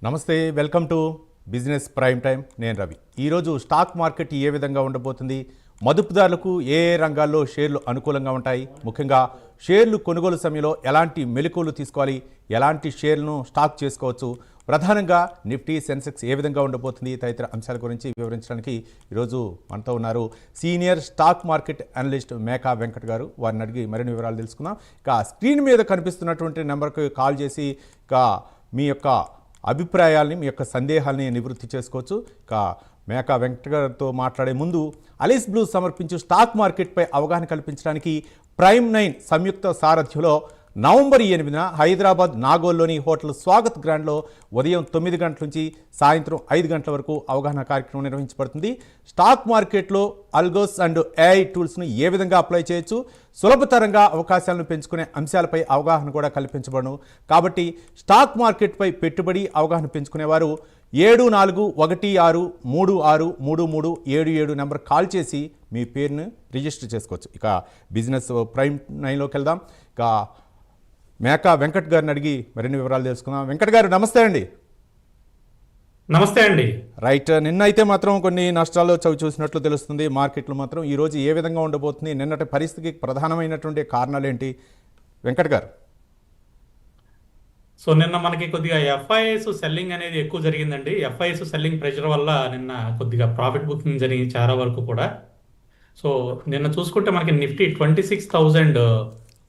నమస్తే, welcome to business prime time. నేను రవి. ఈరోజు స్టాక్ మార్కెట్ ఏ విధంగా ఉండబోతుంది, మదుపుదారులకు ఏ రంగాల్లో షేర్లు అనుకూలంగా ఉంటాయి, ముఖ్యంగా షేర్లు కొనుగోలు సమయంలో ఎలాంటి మెలకువలు తీసుకోవాలి, ఎలాంటి షేర్లను స్టాక్ చేసుకోవచ్చు, ప్రధానంగా నిఫ్టీ సెన్సెక్స్ ఏ విధంగా ఉండబోతుంది తదితర అంశాల గురించి వివరించడానికి ఈరోజు మనతో ఉన్నారు senior stock market analyst Meka Venkat గారు. వారిని అడిగి మరిన్ని వివరాలు తెలుసుకుందాం. ఇక స్క్రీన్ మీద కనిపిస్తున్నటువంటి నెంబర్కి కాల్ చేసి ఇక మీ యొక్క అభిప్రాయాల్ని, మీ యొక్క సందేహాల్ని నివృత్తి చేసుకోవచ్చు. ఇక మేకా వెంకట్ గారితో మాట్లాడే ముందు అలీస్ బ్లూ సమర్పించు స్టాక్ మార్కెట్పై అవగాహన కల్పించడానికి ప్రైమ్ 9 సంయుక్త సారథ్యంలో నవంబర్ 8న హైదరాబాద్ నాగోల్లోని హోటల్ స్వాగత్ గ్రాండ్లో ఉదయం 9 గంటల నుంచి సాయంత్రం 5 గంటల వరకు అవగాహన కార్యక్రమం నిర్వహించబడుతుంది. స్టాక్ మార్కెట్లో అల్గోస్ అండ్ ఏఐ టూల్స్ను ఏ విధంగా అప్లై చేయొచ్చు, సులభతరంగా అవకాశాలను పెంచుకునే అంశాలపై అవగాహన కూడా కల్పించబడును. కాబట్టి స్టాక్ మార్కెట్పై పెట్టుబడి అవగాహన పెంచుకునేవారు 7416363377 నెంబర్ కాల్ చేసి మీ పేరును రిజిస్టర్ చేసుకోవచ్చు. ఇక బిజినెస్ ప్రైమ్ 9లోకి వెళ్దాం. ఇక మేకా వెంకట్ గారిని అడిగి మరిన్ని వివరాలు తెలుసుకుందాం. వెంకట్ గారు నమస్తే అండి. నమస్తే అండి. రైట్, నిన్న అయితే మాత్రం కొన్ని నష్టాలు చవి చూసినట్లు తెలుస్తుంది. మార్కెట్లు మాత్రం ఈరోజు ఏ విధంగా ఉండబోతుంది, నిన్నటి పరిస్థితికి ప్రధానమైనటువంటి కారణాలు ఏంటి వెంకట్ గారు? సో నిన్న మనకి కొద్దిగా ఎఫ్ఐఎస్ సెల్లింగ్ అనేది ఎక్కువ జరిగిందండి. ఎఫ్ఐఎస్ సెల్లింగ్ ప్రెషర్ వల్ల నిన్న కొద్దిగా ప్రాఫిట్ బుకింగ్ జరిగింది చాలా వరకు కూడా. సో నిన్న చూసుకుంటే మనకి నిఫ్టీ 26,000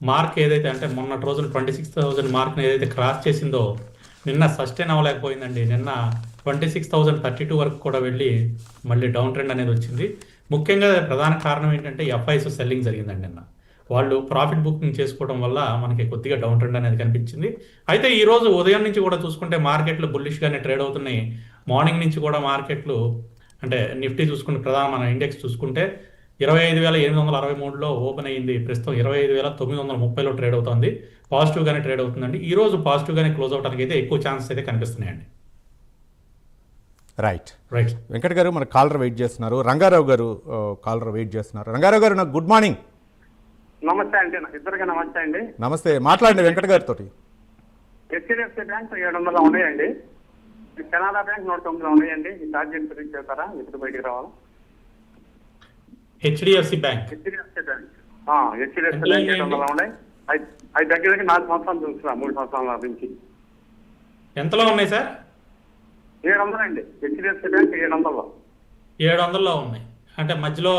మార్క్ ఏదైతే, అంటే మొన్నటి రోజున 26,000 మార్క్ని ఏదైతే క్రాస్ చేసిందో నిన్న సస్టైన్ అవ్వలేకపోయిందండి. నిన్న 26,032 వరకు కూడా వెళ్ళి మళ్ళీ డౌన్ ట్రెండ్ అనేది వచ్చింది. ముఖ్యంగా ప్రధాన కారణం ఏంటంటే ఎఫ్ఐఎస్ సెల్లింగ్ జరిగిందండి. నిన్న వాళ్ళు ప్రాఫిట్ బుకింగ్ చేసుకోవడం వల్ల మనకి కొద్దిగా డౌన్ ట్రెండ్ అనేది కనిపించింది. అయితే ఈ రోజు ఉదయం నుంచి కూడా చూసుకుంటే మార్కెట్లు బుల్లిష్గానే ట్రేడ్ అవుతున్నాయి. మార్నింగ్ నుంచి కూడా మార్కెట్లు, అంటే నిఫ్టీ చూసుకుంటే ప్రధాన మన ఇండెక్స్ చూసుకుంటే 25,863లో ఓపెన్ అయ్యింది. ప్రస్తుతం 25,930లో ట్రేడ్ అవుతుంది. పాజిటివ్గానే ట్రేడ్ అవుతుందండి. ఈ రోజు పాజిటివ్గానే క్లోజ్ అవడానికి అయితే ఎక్కువ ఛాన్సెస్ అయితే కనిపిస్తున్నాయండి. రైట్ వెంకట్ గారు, మన కాలర్ వెయిట్ చేస్తున్నారు. రంగారావు గారు కాలర్ వెయిట్ చేస్తున్నారు. రంగారావు గారు, నాకు గుడ్ మార్నింగ్. నమస్తే అండి, ఇద్దరికి నమస్తే అండి. నమస్తే, మాట్లాడండి వెంకట్ గారితో. హెచ్డిఎఫ్సి బ్యాంక్ 700 ఉన్నాయండి. కెనరా బ్యాంక్ 109 ఉన్నాయండి. ఈ టార్గెట్ గురించి చెప్తారా, ఎప్పుడు బయటికి రావాలి? హెచ్డిఎఫ్సి బ్యాంక్ హెచ్డిఎఫ్సి బ్యాంక్ 700 ఉన్నాయి. అవి దగ్గరికి 4 సంవత్సరాలు చూస్తున్నా, 3 సంవత్సరాల నుంచి. ఎంతలో ఉన్నాయి సార్? 700 అండి. HDFC bank 700. 700లో ఉన్నాయి. అంటే మధ్యలో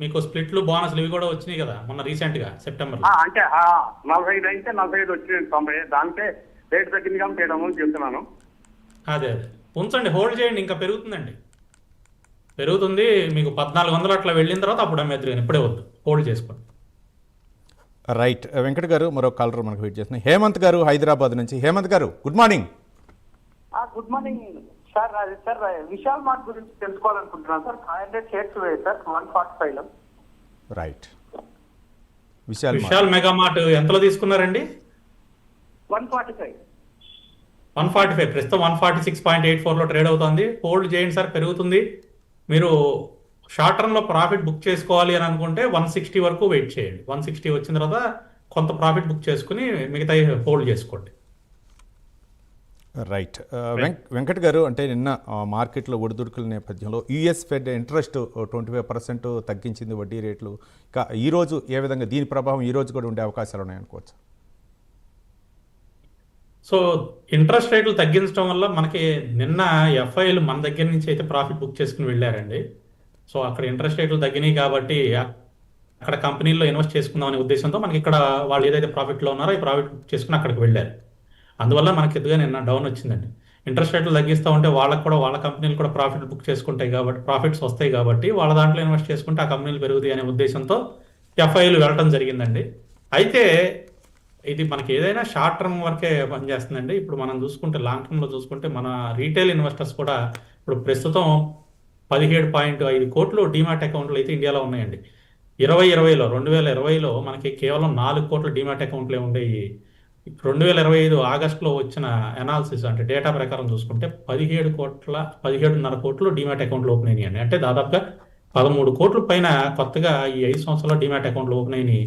మీకు స్ప్లిట్లు, బోనస్లు ఇవి కూడా వచ్చినాయి కదా మొన్న రీసెంట్గా సెప్టెంబర్లో. అంటే 45 అయితే 45 వచ్చింది, 90 దానికే రేట్ తగ్గింది కానీ 700 చెప్తున్నాను. అదే ఉంచండి, హోల్డ్ చేయండి, ఇంకా పెరుగుతుందండి. పెరుగుతుంది. మీకు 1400 అట్లా వెళ్ళిన తర్వాత అప్పుడు అమ్మేద్దరు, కానీ ఇప్పుడే వద్దు, హోల్డ్ చేసుకోండి. రైట్ వెంకట్ గారు, మరో కాలర్ మనకు వెయిట్ చేస్తున్నాయి. హేమంత్ గారు హైదరాబాద్ నుంచి. హేమంత్ గారు, good morning. Good morning sir. అది సార్ విశాల్ మార్ట్ గురించి తెలుసుకోవాలనుకుంటున్నాను సార్. 500 షేర్స్ సార్ 145లో. రైట్, విశాల్ మెగా మార్ట్ ఎంతలో తీసుకున్నారండి? 145. 145 ప్రస్తుతం 146.84లో ట్రేడ్ అవుతుంది. హోల్డ్ చేయండి సార్, పెరుగుతుంది. మీరు షార్ట్ టర్మ్లో ప్రాఫిట్ బుక్ చేసుకోవాలి అని అనుకుంటే 160 వరకు వెయిట్ చేయండి. 160 వచ్చిన తర్వాత కొంత ప్రాఫిట్ బుక్ చేసుకుని మిగతా హోల్డ్ చేసుకోండి. రైట్ వెంకట్ గారు, అంటే నిన్న మార్కెట్లో ఒడిదుడుకుల నేపథ్యంలో యుఎస్ ఫెడ్ ఇంట్రెస్ట్ 25% తగ్గించింది వడ్డీ రేట్లు. ఇక ఈరోజు ఏ విధంగా దీని ప్రభావం ఈరోజు కూడా ఉండే అవకాశాలు ఉన్నాయనుకోవచ్చు? సో ఇంట్రెస్ట్ రేట్లు తగ్గించడం వల్ల మనకి నిన్న ఎఫ్ఐలు మన దగ్గర నుంచి అయితే ప్రాఫిట్ బుక్ చేసుకుని వెళ్ళారండి. సో అక్కడ ఇంట్రెస్ట్ రేట్లు తగ్గినాయి కాబట్టి అక్కడ కంపెనీల్లో ఇన్వెస్ట్ చేసుకుందాం అనే ఉద్దేశంతో మనకి ఇక్కడ వాళ్ళు ఏదైతే ప్రాఫిట్లో ఉన్నారో ఈ ప్రాఫిట్ బుక్ చేసుకుని అక్కడికి వెళ్ళారు. అందువల్ల మనకి ఎదుగా నిన్న డౌన్ వచ్చిందండి. ఇంట్రెస్ట్ రేట్లు తగ్గిస్తూ ఉంటే వాళ్ళకు కూడా, వాళ్ళ కంపెనీలు కూడా ప్రాఫిట్ బుక్ చేసుకుంటాయి కాబట్టి, ప్రాఫిట్స్ వస్తాయి కాబట్టి వాళ్ళ దాంట్లో ఇన్వెస్ట్ చేసుకుంటే ఆ కంపెనీలు పెరుగుతాయి అనే ఉద్దేశంతో ఎఫ్ఐలు వెళ్ళడం జరిగిందండి. అయితే ఇది మనకి ఏదైనా షార్ట్ టర్మ్ వరకే పనిచేస్తుందండి. ఇప్పుడు మనం చూసుకుంటే లాంగ్ టర్మ్లో చూసుకుంటే మన రీటైల్ ఇన్వెస్టర్స్ కూడా ఇప్పుడు ప్రస్తుతం 17.5 కోట్లు డీమాట్ అకౌంట్లు అయితే ఇండియాలో ఉన్నాయండి. 2020లో మనకి కేవలం 4 కోట్ల డీమాట్ అకౌంట్లే ఉండేవి. 2025 ఆగస్టులో వచ్చిన అనాలిసిస్, అంటే డేటా ప్రకారం చూసుకుంటే 17.5 కోట్లు డీమాట్ అకౌంట్లు ఓపెన్ అయినాయండి. అంటే దాదాపుగా 13 కోట్ల పైన కొత్తగా ఈ 5 సంవత్సరాల్లో డీమాట్ అకౌంట్లు ఓపెన్ అయినాయి.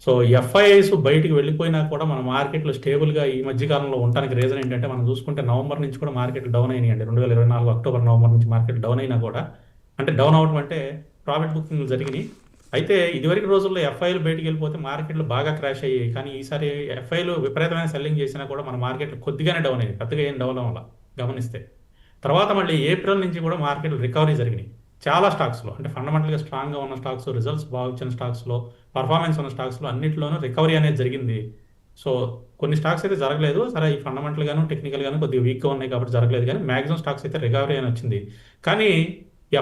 సో ఎఫ్ఐఐస్ బయటికి వెళ్ళిపోయినా కూడా మన మార్కెట్లో స్టేబుల్గా ఈ మధ్యకాలంలో ఉండడానికి రీజన్ ఏంటంటే మనం చూసుకుంటే నవంబర్ నుంచి కూడా మార్కెట్ డౌన్ అయినాయండి. 2024 అక్టోబర్ నవంబర్ నుంచి మార్కెట్ డౌన్ అయినా కూడా, అంటే డౌన్ అవడం అంటే ప్రాఫిట్ బుకింగ్లు జరిగినాయి. అయితే ఇదివరకు రోజుల్లో ఎఫ్ఐలు బయటికి వెళ్ళిపోతే మార్కెట్లు బాగా క్రాష్ అయ్యాయి. కానీ ఈసారి ఎఫ్ఐలు విపరీతమైన సెల్లింగ్ చేసినా కూడా మన మార్కెట్లు కొద్దిగానే డౌన్ అయ్యాయి, పెద్దగా ఏం డౌన్ అవ్వాల గమనిస్తే. తర్వాత మళ్ళీ ఏప్రిల్ నుంచి కూడా మార్కెట్లు రికవరీ జరిగినాయి చాలా స్టాక్స్లో. అంటే ఫండమెంటల్గా స్ట్రాంగ్గా ఉన్న స్టాక్స్, రిజల్ట్స్ బాగా వచ్చిన స్టాక్స్లో, పర్ఫార్మెన్స్ ఉన్న స్టాక్స్లో అన్నింటిలోనూ రికవరీ అనేది జరిగింది. సో కొన్ని స్టాక్స్ అయితే జరగలేదు, సరే ఈ ఫండమెంటల్గాను టెక్నికల్గాను కొద్దిగా వీక్గా ఉన్నాయి కాబట్టి జరగలేదు. కానీ మ్యాక్సిమం స్టాక్స్ అయితే రికవరీ అని వచ్చింది. కానీ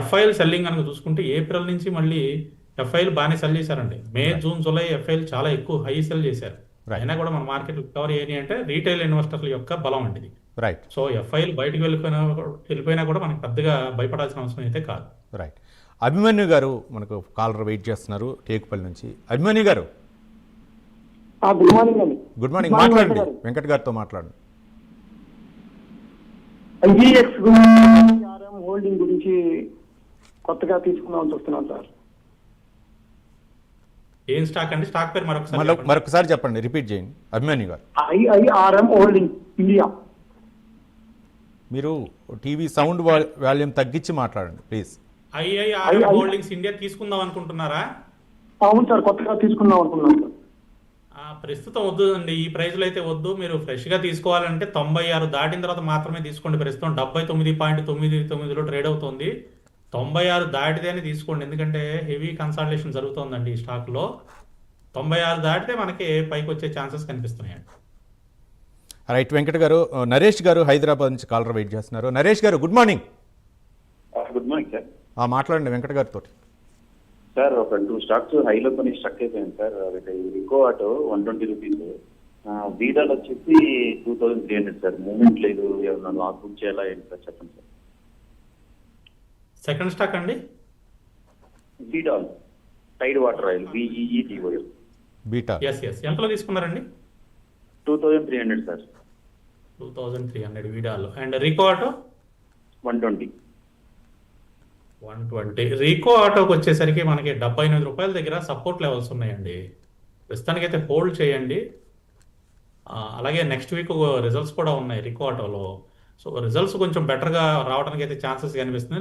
ఎఫ్ఐలు సెల్లింగ్ కనుక చూసుకుంటే ఏప్రిల్ నుంచి మళ్ళీ ఎఫ్ఐలు బాగానే సెల్ చేశారండి. మే, జూన్, జూలై ఎఫ్ఐలు చాలా ఎక్కువ హై సెల్ చేశారు. అయినా కూడా మన మార్కెట్ రికవరీ అయ్యి అంటే రీటైల్ ఇన్వెస్టర్ల యొక్క బలం అండి ఇది. రైట్. సో ఎఫ్ఐలు బయటకు వెళ్ళిపోయినా కూడా మనకి పెద్దగా భయపడాల్సిన అవసరం అయితే కాదు. రైట్. అభిమన్యు గారు మనకు కాలర్ వెయిట్ చేస్తున్నారు టేకుపల్లి నుంచి. అభిమన్యు గారు గుడ్ మార్నింగ్ అండి. Good morning. మాట్లాడండి, వెంకట్ గారితో మాట్లాడండి. ఐజీఎక్స్ ఆర్ఎం హోల్డింగ్ గురించి కొత్తగా తీసుకుందామని చూస్తున్నాం సార్. ఏం స్టాక్ అండి? స్టాక్ పేరు మరొకసారి మరొకసారి చెప్పండి, రిపీట్ చేయండి అభిమన్యు గారు. IRM holding India. మీరు టీవీ సౌండ్ వాల్యూమ్ తగ్గించి మాట్లాడండి ప్లీజ్. ఐఐఆర్ హోల్డింగ్స్ ఇండియా తీసుకుందాం అనుకుంటున్నారా? అవును సార్, కొత్తగా తీసుకుందాం అనుకున్నాం సార్. ప్రస్తుతం వద్దు అండి, ఈ ప్రైజ్లో అయితే వద్దు. మీరు ఫ్రెష్గా తీసుకోవాలంటే 96 దాటిన తర్వాత మాత్రమే తీసుకోండి. ప్రస్తుతం 79.99లో ట్రేడ్ అవుతుంది. 96 దాటితేనే తీసుకోండి, ఎందుకంటే హెవీ కన్సాలిడేషన్ జరుగుతుందండి ఈ స్టాక్లో. 96 దాటితే మనకి పైకి వచ్చే ఛాన్సెస్ కనిపిస్తున్నాయండి. రైట్. వెంకట్ గారు, నరేష్ గారు హైదరాబాద్ నుంచి కాలర్ వెయిట్ చేస్తున్నారు. నరేష్ గారు good morning. Good morning sir. మాట్లాడండి వెంకట్ గారితో. సార్ ఒక 2 స్టాక్స్ హైలో కొని స్టక్ అయిపోయింది సార్. ఒకటి రికో ఆటో 120 రూపీస్, వీడాల్ వచ్చేసి 2300 సార్. మూమెంట్ లేదు, ఏమన్నా లాస్ బుక్ చేయాలా ఏంటి సార్ చెప్పండి సార్. సెకండ్ స్టాక్ అండి Veedol Tide Water Oil, VEETOL. బీటా. ఎస్ ఎంతలో తీసుకున్నారండి? 2300 sir. 2300 Veedol. And Rico Auto 120. 120. Rico ఆటోకి వచ్చేసరికి మనకి 78 రూపాయల దగ్గర సపోర్ట్ లెవెల్స్ ఉన్నాయండి. ప్రస్తుతానికైతే హోల్డ్ చేయండి. అలాగే నెక్స్ట్ వీక్ రిజల్ట్స్ కూడా ఉన్నాయి రీకో ఆటోలో. సో రిజల్ట్స్ కొంచెం బెటర్గా రావడానికి అయితే ఛాన్సెస్ కనిపిస్తుంది.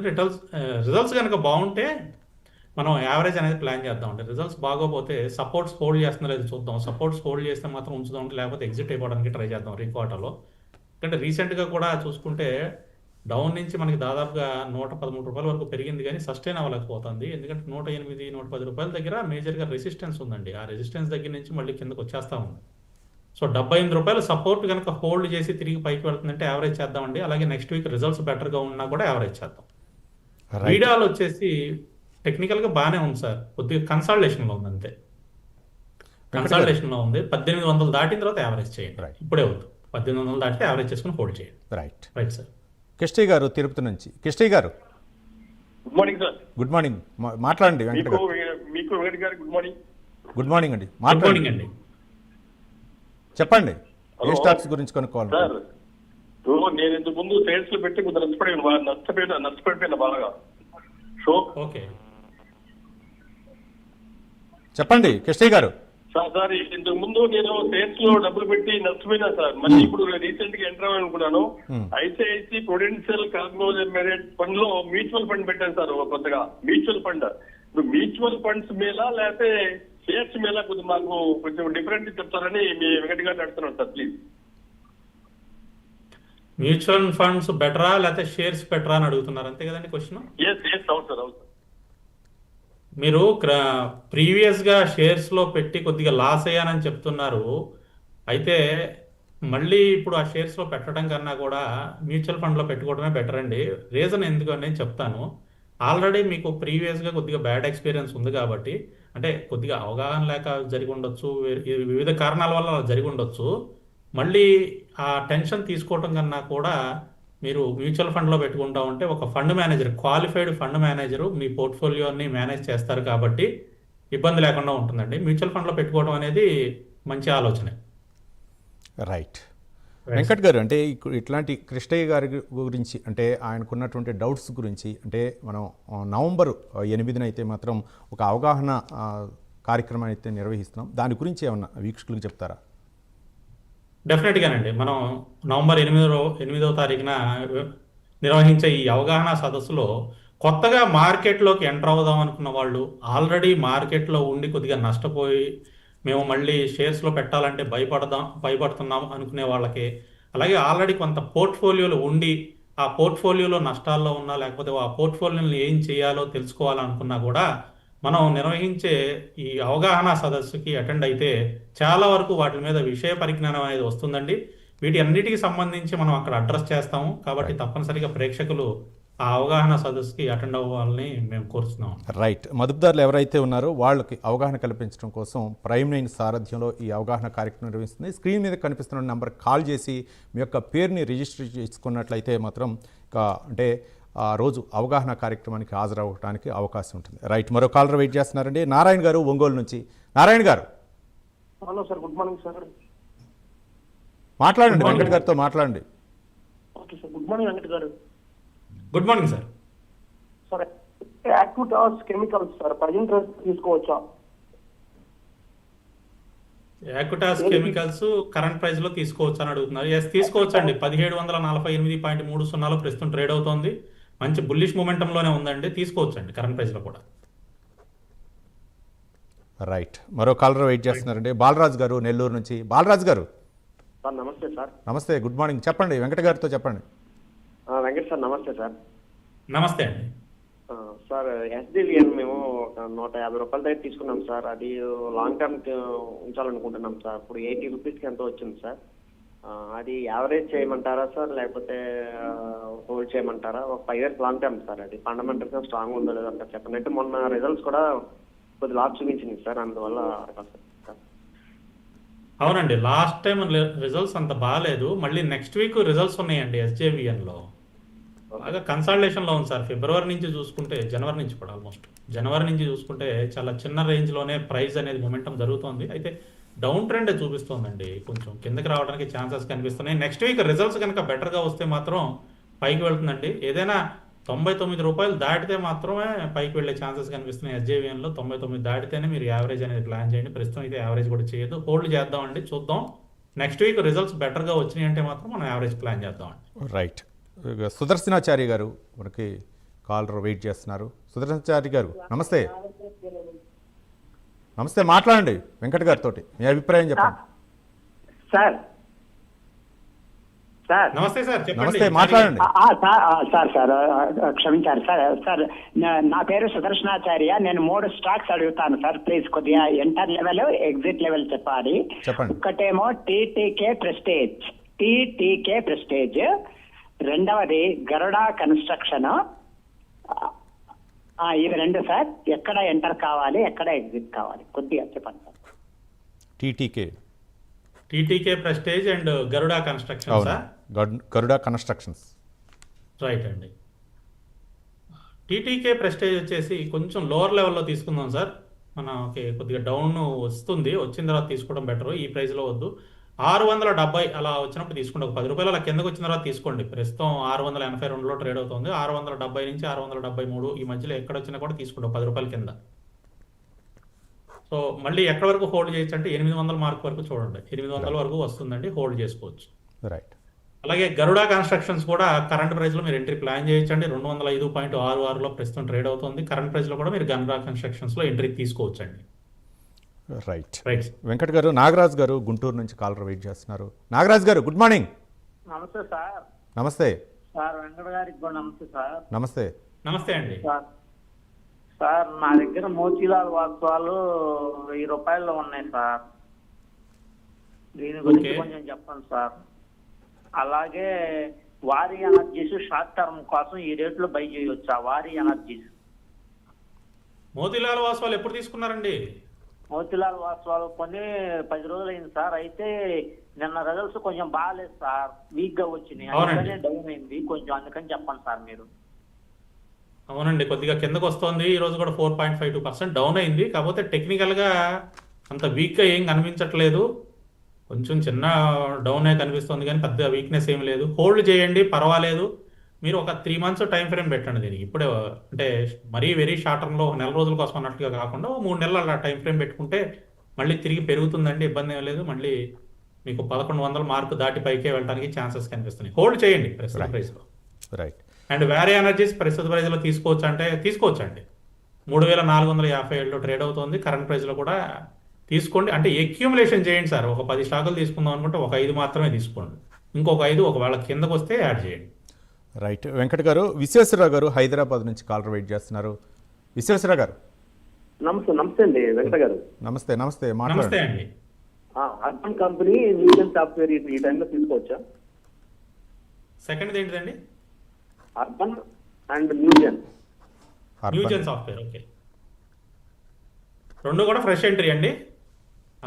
రిజల్ట్స్ కనుక బాగుంటే మనం యావరేజ్ అనేది ప్లాన్ చేద్దాం. అంటే రిజల్ట్స్ బాగోపోతే సపోర్ట్స్ హోల్డ్ చేస్తున్నా లేదు చూద్దాం. సపోర్ట్స్ హోల్డ్ చేస్తే మాత్రం ఉంచుదాం, లేకపోతే ఎగ్జిట్ అయిపోవడానికి ట్రై చేద్దాం రీకో ఆటోలో. ఎందుకంటే రీసెంట్గా కూడా చూసుకుంటే డౌన్ నుంచి మనకి దాదాపుగా 113 రూపాయల వరకు పెరిగింది, కానీ సస్టైన్ అవ్వలేకపోతుంది. ఎందుకంటే 108, 110 రూపాయల దగ్గర మేజర్గా రెసిస్టెన్స్ ఉందండి. ఆ రెసిస్టెన్స్ దగ్గర నుంచి మళ్ళీ కిందకు వచ్చేస్తా ఉంది. సో 78 రూపాయల సపోర్ట్ కనుక హోల్డ్ చేసి తిరిగి పైకి వెళ్తుందంటే యావరేజ్ చేద్దామండి. అలాగే నెక్స్ట్ వీక్ రిజల్ట్స్ బెటర్గా ఉన్నా కూడా యావరేజ్ చేద్దాం. వీడాల్ వచ్చేసి టెక్నికల్గా బాగానే ఉంది సార్, కొద్దిగా కన్సల్టేషన్లో ఉంది అంతే. కన్సల్టేషన్లో ఉంది. 1800 దాటిన తర్వాత యావరేజ్ చేయండి. ఇప్పుడే వద్దు, 1800 దాటితే యావరేజ్ చేసుకుని హోల్డ్ చేయండి. Right sir. కిష్టయ్య గారు తిరుపతి నుంచి. కిష్టయ్య గారు good morning sir. Good morning. మాట్లాడండి వెంకట్ గారు. మీకు వెంకట్ గారు గుడ్ మార్నింగ్. గుడ్ మార్నింగ్ అండి. గుడ్ మార్నింగ్ అండి. చెప్పండి ఏ స్టాక్స్ గురించి కొనుక్కోవాలి సార్? నేను ఇంతకు ముందు సేల్స్ లో పెట్టి కొంత నష్టపడిపోయిన బాగా. సో ఓకే చెప్పండి కిష్టయ్య గారు. సార్ ఇంతకు ముందు నేను సేల్స్ లో డబ్బులు పెట్టి నష్టపోయినా సార్. మళ్ళీ ఇప్పుడు రీసెంట్ గా ఎంటర్ అవ్వాలనుకున్నాను. ఐసిఐసి ప్రొడెన్షియల్ కాగ్నోజ్ మెరిట్ ఫండ్ లో మ్యూచువల్ ఫండ్ పెట్టాను సార్ కొత్తగా. మ్యూచువల్ ఫండ్ ఇప్పుడు మ్యూచువల్ ఫండ్స్ మీద లేకపోతే షేర్స్ మీద కొంచెం మాకు కొంచెం డిఫరెంట్ చెప్తారని మీ వెంకట్ గారిని అడుగుతున్నాను సార్ ప్లీజ్. మ్యూచువల్ ఫండ్స్ బెటరా లేకపోతే షేర్స్ బెటరా అని అడుగుతున్నారు అంతే కదండి క్వశ్చన్? అవును సార్. మీరు ప్రీవియస్గా షేర్స్లో పెట్టి కొద్దిగా లాస్ అయ్యానని చెప్తున్నారు. అయితే మళ్ళీ ఇప్పుడు ఆ షేర్స్లో పెట్టడం కన్నా కూడా మ్యూచువల్ ఫండ్లో పెట్టుకోవడమే బెటర్ అండి. రీజన్ ఎందుకు అనేది చెప్తాను. ఆల్రెడీ మీకు ప్రీవియస్గా కొద్దిగా బ్యాడ్ ఎక్స్పీరియన్స్ ఉంది కాబట్టి, అంటే కొద్దిగా అవగాహన లేక జరిగి ఉండొచ్చు, వివిధ కారణాల వల్ల జరిగి ఉండొచ్చు. మళ్ళీ ఆ టెన్షన్ తీసుకోవటం కన్నా కూడా మీరు మ్యూచువల్ ఫండ్లో పెట్టుకుంటా ఉంటే ఒక fund manager, qualified fund manager మీ పోర్ట్ఫోలియోని మేనేజ్ చేస్తారు కాబట్టి ఇబ్బంది లేకుండా ఉంటుందండి. మ్యూచువల్ ఫండ్లో పెట్టుకోవడం అనేది మంచి ఆలోచనే. రైట్. వెంకట్ గారు, అంటే ఇట్లాంటి కృష్ణయ్య గారి గురించి, అంటే ఆయనకున్నటువంటి డౌట్స్ గురించి, అంటే మనం నవంబర్ 8న అయితే మాత్రం ఒక అవగాహన కార్యక్రమాన్ని అయితే నిర్వహిస్తున్నాం. దాని గురించి ఏమన్నా వీక్షకులకు చెప్తారా? డెఫినెట్గానండి. మనం నవంబర్ 8వ తారీఖున నిర్వహించే ఈ అవగాహన సదస్సులో కొత్తగా మార్కెట్లోకి ఎంటర్ అవుదాం అనుకున్న వాళ్ళు, ఆల్రెడీ మార్కెట్లో ఉండి కొద్దిగా నష్టపోయి మేము మళ్ళీ షేర్స్లో పెట్టాలంటే భయపడుతున్నాం అనుకునే వాళ్ళకి, అలాగే ఆల్రెడీ కొంత పోర్ట్ఫోలియోలు ఉండి ఆ పోర్ట్ఫోలియోలో నష్టాల్లో ఉన్నా, లేకపోతే ఆ పోర్ట్ఫోలియోని ఏం చేయాలో తెలుసుకోవాలనుకున్నా కూడా మనం నిర్వహించే ఈ అవగాహన సదస్సుకి అటెండ్ అయితే చాలా వరకు వాటి మీద విషయ పరిజ్ఞానం అనేది వస్తుందండి. వీటి అన్నిటికి సంబంధించి మనం అక్కడ అడ్రస్ చేస్తాము. కాబట్టి తప్పనిసరిగా ప్రేక్షకులు ఆ అవగాహన సదస్సుకి అటెండ్ అవ్వాలని మేము కోరుతున్నాం. రైట్. మదుపుదారులు ఎవరైతే ఉన్నారో వాళ్ళకి అవగాహన కల్పించడం కోసం ప్రైమ్9 సారథ్యంలో ఈ అవగాహన కార్యక్రమం నిర్వహిస్తుంది. స్క్రీన్ మీద కనిపిస్తున్న నెంబర్ కాల్ చేసి మీ యొక్క పేరుని రిజిస్టర్ చేసుకున్నట్లయితే మాత్రం అంటే ఆ రోజు అవగాహన కార్యక్రమానికి హాజరవడానికి అవకాశం ఉంటుంది. రైట్. మరో కాలర్ వెయిట్ చేస్తున్నారండి. నారాయణ గారు ఒంగోలు నుంచి. నారాయణ గారు hello sir, good morning sir. మాట్లాడండి, వెంకట్ గారితో మాట్లాడండి. Okay sir, good morning Venkat గారు. Good morning sir. Sir Acutaas Chemicals sir present తీసుకోవచ్చా? యాక్విటాస్ కెమికల్స్ కరెంట్ ప్రైస్ లో తీసుకోవచ్చు అని అడుగుతున్నారు. ఎస్, తీసుకోవచ్చండి. 1748.30 ప్రస్తుతం ట్రేడ్ అవుతోంది. మంచి బుల్లిష్ మొమెంటంలోనే ఉందండి. తీసుకోవచ్చండి కరెంట్ ప్రైస్ లో కూడా. రైట్. మరో కాలర్ వెయిట్ చేస్తున్నారండి. బాలరాజు గారు నెల్లూరు నుంచి. బాలరాజు గారు సార్ నమస్తే సార్. నమస్తే, గుడ్ మార్నింగ్. చెప్పండి, వెంకట గారితో చెప్పండి. వెంకట్ సార్ నమస్తే సార్. నమస్తే అండి. సార్ ఎస్డివిఎన్ మేము ఒక 150 రూపాయల దగ్గర తీసుకున్నాం సార్. అది లాంగ్ టర్మ్ ఉంచాలనుకుంటున్నాం సార్. ఇప్పుడు 80 రూపీస్కి ఎంతో వచ్చింది సార్. అది యావరేజ్ చేయమంటారా సార్, లేకపోతే హోల్డ్ చేయమంటారా? ఒక 5 ఇయర్స్ లాంగ్ టర్మ్ సార్. అది ఫండమెంటల్గా స్ట్రాంగ్ ఉందో లేదో అంటారు చెప్పండి. అంటే మొన్న రిజల్ట్స్ కూడా కొద్ది లాస్ చూపించింది సార్, అందువల్ల సార్. అవునండి, లాస్ట్ టైం రిజల్ట్స్ అంత బాగాలేదు. మళ్ళీ నెక్స్ట్ వీక్ రిజల్ట్స్ ఉన్నాయండి ఎస్జేవిఎన్లో. బాగా కన్సల్టేషన్లో ఉంది సార్. ఫిబ్రవరి నుంచి చూసుకుంటే, జనవరి నుంచి కూడా ఆల్మోస్ట్ జనవరి నుంచి చూసుకుంటే చాలా చిన్న రేంజ్లోనే ప్రైస్ అనేది మొమెంటం జరుగుతోంది. అయితే డౌన్ ట్రెండ్ చూపిస్తోందండి. కొంచెం కిందకి రావడానికి ఛాన్సెస్ కనిపిస్తున్నాయి. నెక్స్ట్ వీక్ రిజల్ట్స్ కనుక బెటర్గా వస్తే మాత్రం పైకి వెళ్తుందండి. ఏదైనా 99 రూపాయలు దాటితే మాత్రమే పైకి వెళ్ళే ఛాన్సెస్ కనిపిస్తున్నాయి. ఎస్జేవిఎన్లో 99 దాటితేనే మీరు యావరేజ్ అనేది ప్లాన్ చేయండి. ప్రస్తుతం అయితే యావరేజ్ కూడా చేయొద్దు, హోల్డ్ చేద్దామండి. చూద్దాం, నెక్స్ట్ వీక్ రిజల్ట్స్ బెటర్గా వచ్చినాయి అంటే మాత్రం మనం యావరేజ్ ప్లాన్ చేద్దామండి. రైట్. సుదర్శనాచారి గారు మనకి కాలర్ వెయిట్ చేస్తున్నారు. సుదర్శనాచారి గారు నమస్తే. నమస్తే, మాట్లాడండి వెంకట్ గారితో. మీ అభిప్రాయం చెప్పండి. సార్ సార్ నమస్తే సార్, నమస్తే, చెప్పండి. మాట్లాడండి. Sir క్షమించారు sir. సార్ నా పేరు సుదర్శనాచార్య. నేను 3 స్టాక్స్ అడుగుతాను సార్. ప్లీజ్ కొద్దిగా ఎంటర్ లెవెల్, ఎగ్జిట్ లెవెల్ చెప్పాలి. చెప్పండి. ఒకటేమో టీటీకే ప్రెస్టేజ్, రెండవది గరుడా కన్స్ట్రక్షన్. ఇవి 2 సార్. ఎక్కడ ఎంటర్ కావాలి, ఎక్కడ ఎగ్జిట్ కావాలి, కొద్దిగా చెప్పండి sir. TTK prestige and Garuda construction sir. Garuda constructions. Right అండి. టీటీకే ప్రెస్టేజ్ వచ్చేసి కొంచెం లోవర్ లెవెల్లో తీసుకుందాం సార్. మనకి కొద్దిగా డౌన్ వస్తుంది, వచ్చిన తర్వాత తీసుకోవడం బెటర్. ఈ ప్రైస్లో వద్దు. 670 అలా వచ్చినప్పుడు తీసుకోండి. ఒక 10 రూపాయలు అలా కిందకు వచ్చిన తర్వాత తీసుకోండి. ప్రస్తుతం 682లో ట్రేడ్ అవుతుంది. 670 నుంచి 673 ఈ మధ్యలో ఎక్కడ వచ్చినా కూడా తీసుకోండి 10 రూపాయల కింద. సో మళ్ళీ ఎక్కడ వరకు హోల్డ్ చేయొచ్చు అంటే 800 మార్క్ వరకు చూడండి. 800 వరకు వస్తుందండి, హోల్డ్ చేసుకోవచ్చు. రైట్. అలాగే గరుడా కన్స్ట్రక్షన్స్ కూడా కరెంట్ ప్రైస్లో మీరు ఎంట్రీ ప్లాన్ చేయొచ్చండి. 205.66లో ప్రస్తుతం ట్రేడ్ అవుతుంది. కరెంట్ ప్రైస్లో కూడా మీరు గరుడా కన్స్ట్రక్షన్స్లో ఎంట్రీ తీసుకోవచ్చండి. రైట్. రైట్. వెంకట్ గారు, నాగరాజ్ గారు గుంటూరు నుంచి కాలర్ వెయిట్ చేస్తున్నారు. నాగరాజ్ గారు గుడ్ మార్నింగ్. నమస్తే సార్. నమస్తే సార్ వెంకట గారికి కూడా నమస్తే సార్. నమస్తే. నమస్తే అండి. సార్ నా దగ్గర మోతీలాల్ వాస్తవాలు 1000 రూపాయల్లో ఉన్నాయి సార్. దీని గురించి కొంచెం చెప్పండి సార్. అలాగే వారి ఎనర్జీస్ షార్ట్ టర్మ్ కోసం ఈ రేట్లో బై చేయొచ్చా? వారి ఎనర్జీస్, మోతీలాల్ వాస్వాల్ ఎప్పుడు తీసుకున్నారండి? మోతీలాల్ వాస్తవాలు కొన్ని 10 రోజులు అయింది సార్. అయితే నిన్న రిజల్ట్స్ కొంచెం బాగాలేదు సార్, వీక్ గా వచ్చినాయి. అందుకనే డౌన్ అయింది కొంచెం, అందుకని చెప్పండి సార్ మీరు. అవునండి, కొద్దిగా కిందకు వస్తుంది. ఈ రోజు కూడా 4.52% డౌన్ అయింది. కాకపోతే టెక్నికల్గా అంత వీక్గా ఏం కనిపించట్లేదు. కొంచెం చిన్న డౌనే కనిపిస్తుంది కానీ పెద్ద వీక్నెస్ ఏమి లేదు. హోల్డ్ చేయండి, పర్వాలేదు. మీరు ఒక 3 మంత్స్ టైం ఫ్రేమ్ పెట్టండి దీనికి. ఇప్పుడే అంటే మరీ వెరీ షార్ట్ టర్మ్లో ఒక నెల రోజుల కోసం అన్నట్టుగా కాకుండా 3 నెలలు అలా టైం ఫ్రేమ్ పెట్టుకుంటే మళ్ళీ తిరిగి పెరుగుతుందండి, ఇబ్బంది ఏం లేదు. మళ్ళీ మీకు 1100 మార్కు దాటి పైకే వెళ్ళడానికి ఛాన్సెస్ కనిపిస్తున్నాయి. హోల్డ్ చేయండి ప్రస్తుత ప్రైస్లో. రైట్. అండ్ వేరే ఎనర్జీస్ ప్రస్తుత ప్రైస్లో తీసుకోవచ్చు అంటే తీసుకోవచ్చండి. 3457లో ట్రేడ్ అవుతుంది. కరెంట్ ప్రైస్లో కూడా తీసుకోండి. అంటే అక్యూములేషన్ చేయండి సార్. ఒక 10 స్టాకులు తీసుకుందాం అనుకుంటే ఒక 5 మాత్రమే తీసుకోండి. ఇంకొక 5 ఒకవేళ కిందకు వస్తే యాడ్ చేయండి. రైట్. వెంకట్ గారు, విశ్వేశ్వరరావు గారు హైదరాబాద్ నుంచి కాలర్ వెయిట్ చేస్తున్నారు. విశ్వేశ్వరరావు గారు నమస్తే అండి వెంకట గారు. నమస్తే. నమస్తే మాట్లాడండి. అండి. అర్బన్ కంపెనీ న్యూజన్ సాఫ్ట్వేర్ ఈ టైంలో తీసుకోవచ్చా? సెకండ్ ఏంటిదండి? Urban and Newgen Software. Okay, రెండు కూడా ఫ్రెష్ ఎంట్రీ అండి.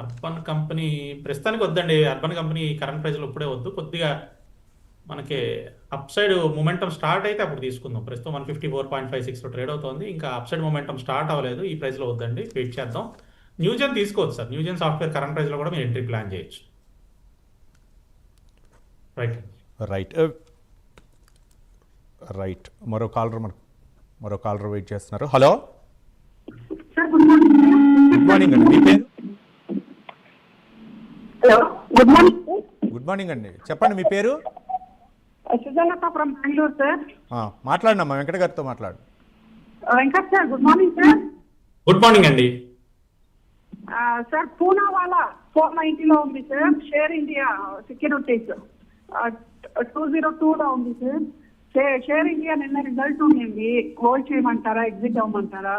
అర్బన్ కంపెనీ ప్రస్తుతానికి వద్దండి. అర్బన్ కంపెనీ కరెంట్ ప్రైస్లో ఇప్పుడే వద్దు. కొద్దిగా మనకి అప్ సైడ్ మొమెంటం స్టార్ట్ అయితే అప్పుడు తీసుకుందాం. ప్రస్తుతం 154.56లో ట్రేడ్ అవుతుంది. ఇంకా అప్ సైడ్ మొమెంటం స్టార్ట్ అవ్వలేదు. ఈ ప్రైస్లో వద్దండి, వెయిట్ చేద్దాం. న్యూజన్ తీసుకోవచ్చు సార్. న్యూజన్ సాఫ్ట్వేర్ కరెంట్ ప్రైస్లో కూడా మీరు ఎంట్రీ ప్లాన్ చేయొచ్చు. రైట్. మరో కాలర్ వెయిట్ చేస్తున్నారు. Hello, sir good morning. Good morning అండి. మీ పేరు? Hello, good morning. Good morning అండి, చెప్పండి మీ పేరు? సుజాలత ఫ్రమ్ బెంగళూరు సార్. మాట్లాడినమ్మా, వెంకట గారితో మాట్లాడు. Venkat sir, good morning sir. Good morning అండి. సార్ పూనావాలా 490లో ఉంది సార్. షేర్ ఇండియా సెక్యూరిటీస్ 202లో ఉంది సార్. షేర్ ఇండియా నిన్న రిజల్ట్ ఉండింది. హోల్డ్ చేయమంటారా, ఎగ్జిట్ అవ్వమంటారా?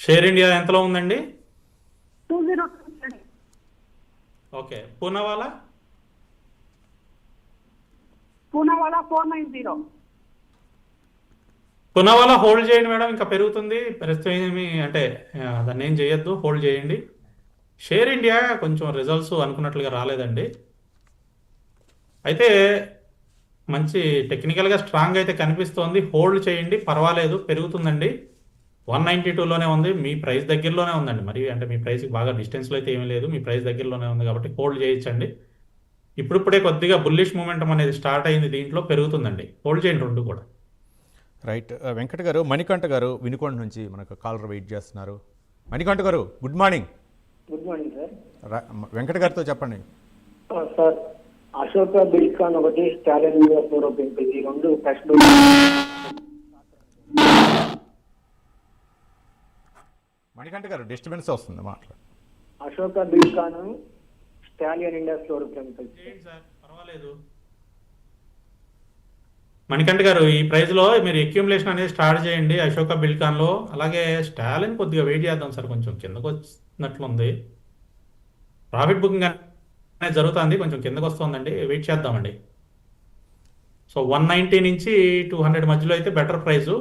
షేర్ ఇండియా ఎంతలో ఉందండి? 202 sir. Okay. Poonawalla 490. Poonawalla hold చేయండి మేడం, ఇంకా పెరుగుతుంది. ప్రస్తుతం ఏమి అంటే దాన్ని ఏం చేయొద్దు, హోల్డ్ చేయండి. షేర్ ఇండియా కొంచెం రిజల్ట్స్ అనుకున్నట్లుగా రాలేదండి. అయితే మంచి టెక్నికల్గా స్ట్రాంగ్ అయితే కనిపిస్తోంది. హోల్డ్ చేయండి, పర్వాలేదు, పెరుగుతుందండి. 192లోనే ఉంది. మీ ప్రైస్ దగ్గరలోనే ఉందండి. మరి అంటే మీ ప్రైస్కి బాగా డిస్టెన్స్లో అయితే ఏమీ లేదు. మీ ప్రైస్ దగ్గరలోనే ఉంది కాబట్టి హోల్డ్ చేయొచ్చండి. ఇప్పుడిప్పుడే కొద్దిగా బుల్లిష్ మూమెంటం అనేది స్టార్ట్ అయింది. దీంట్లో పెరుగుతుందండి. హోల్డ్ చేయండి రెండు కూడా. రైట్. వెంకట గారు, మణికంఠ గారు వినుకొండ నుంచి మనకు కాలర్ వెయిట్ చేస్తున్నారు. మణికంఠ గారు, good morning. Good morning sir. Venkata గారితో చెప్పండి. సార్ అశోక బిల్కాన్ ఒకటి, స్టాలిన్ ఫ్లోరోకెమికల్స్, ఈ రెండు ఫస్ట్. మణికంఠ గారు, డిస్టర్బెన్స్ వస్తుంది, మాట్లాడు. Ashoka Buildcon, Stallion India Fluorochemicals. Sir పర్వాలేదు. మణికంఠ గారు, ఈ ప్రైస్లో మీరు అక్యూములేషన్ అనేది స్టార్ట్ చేయండి అశోక బిల్కాన్లో. అలాగే స్టాలిన్ కొద్దిగా వెయిట్ చేద్దాం సార్, కొంచెం కిందకు వచ్చినట్లుంది. ప్రాఫిట్ బుకింగ్ అనేది జరుగుతుంది, కొంచెం కిందకు వస్తుందండి, వెయిట్ చేద్దామండి. సో 190 నుంచి 200 మధ్యలో అయితే బెటర్ ప్రైజు.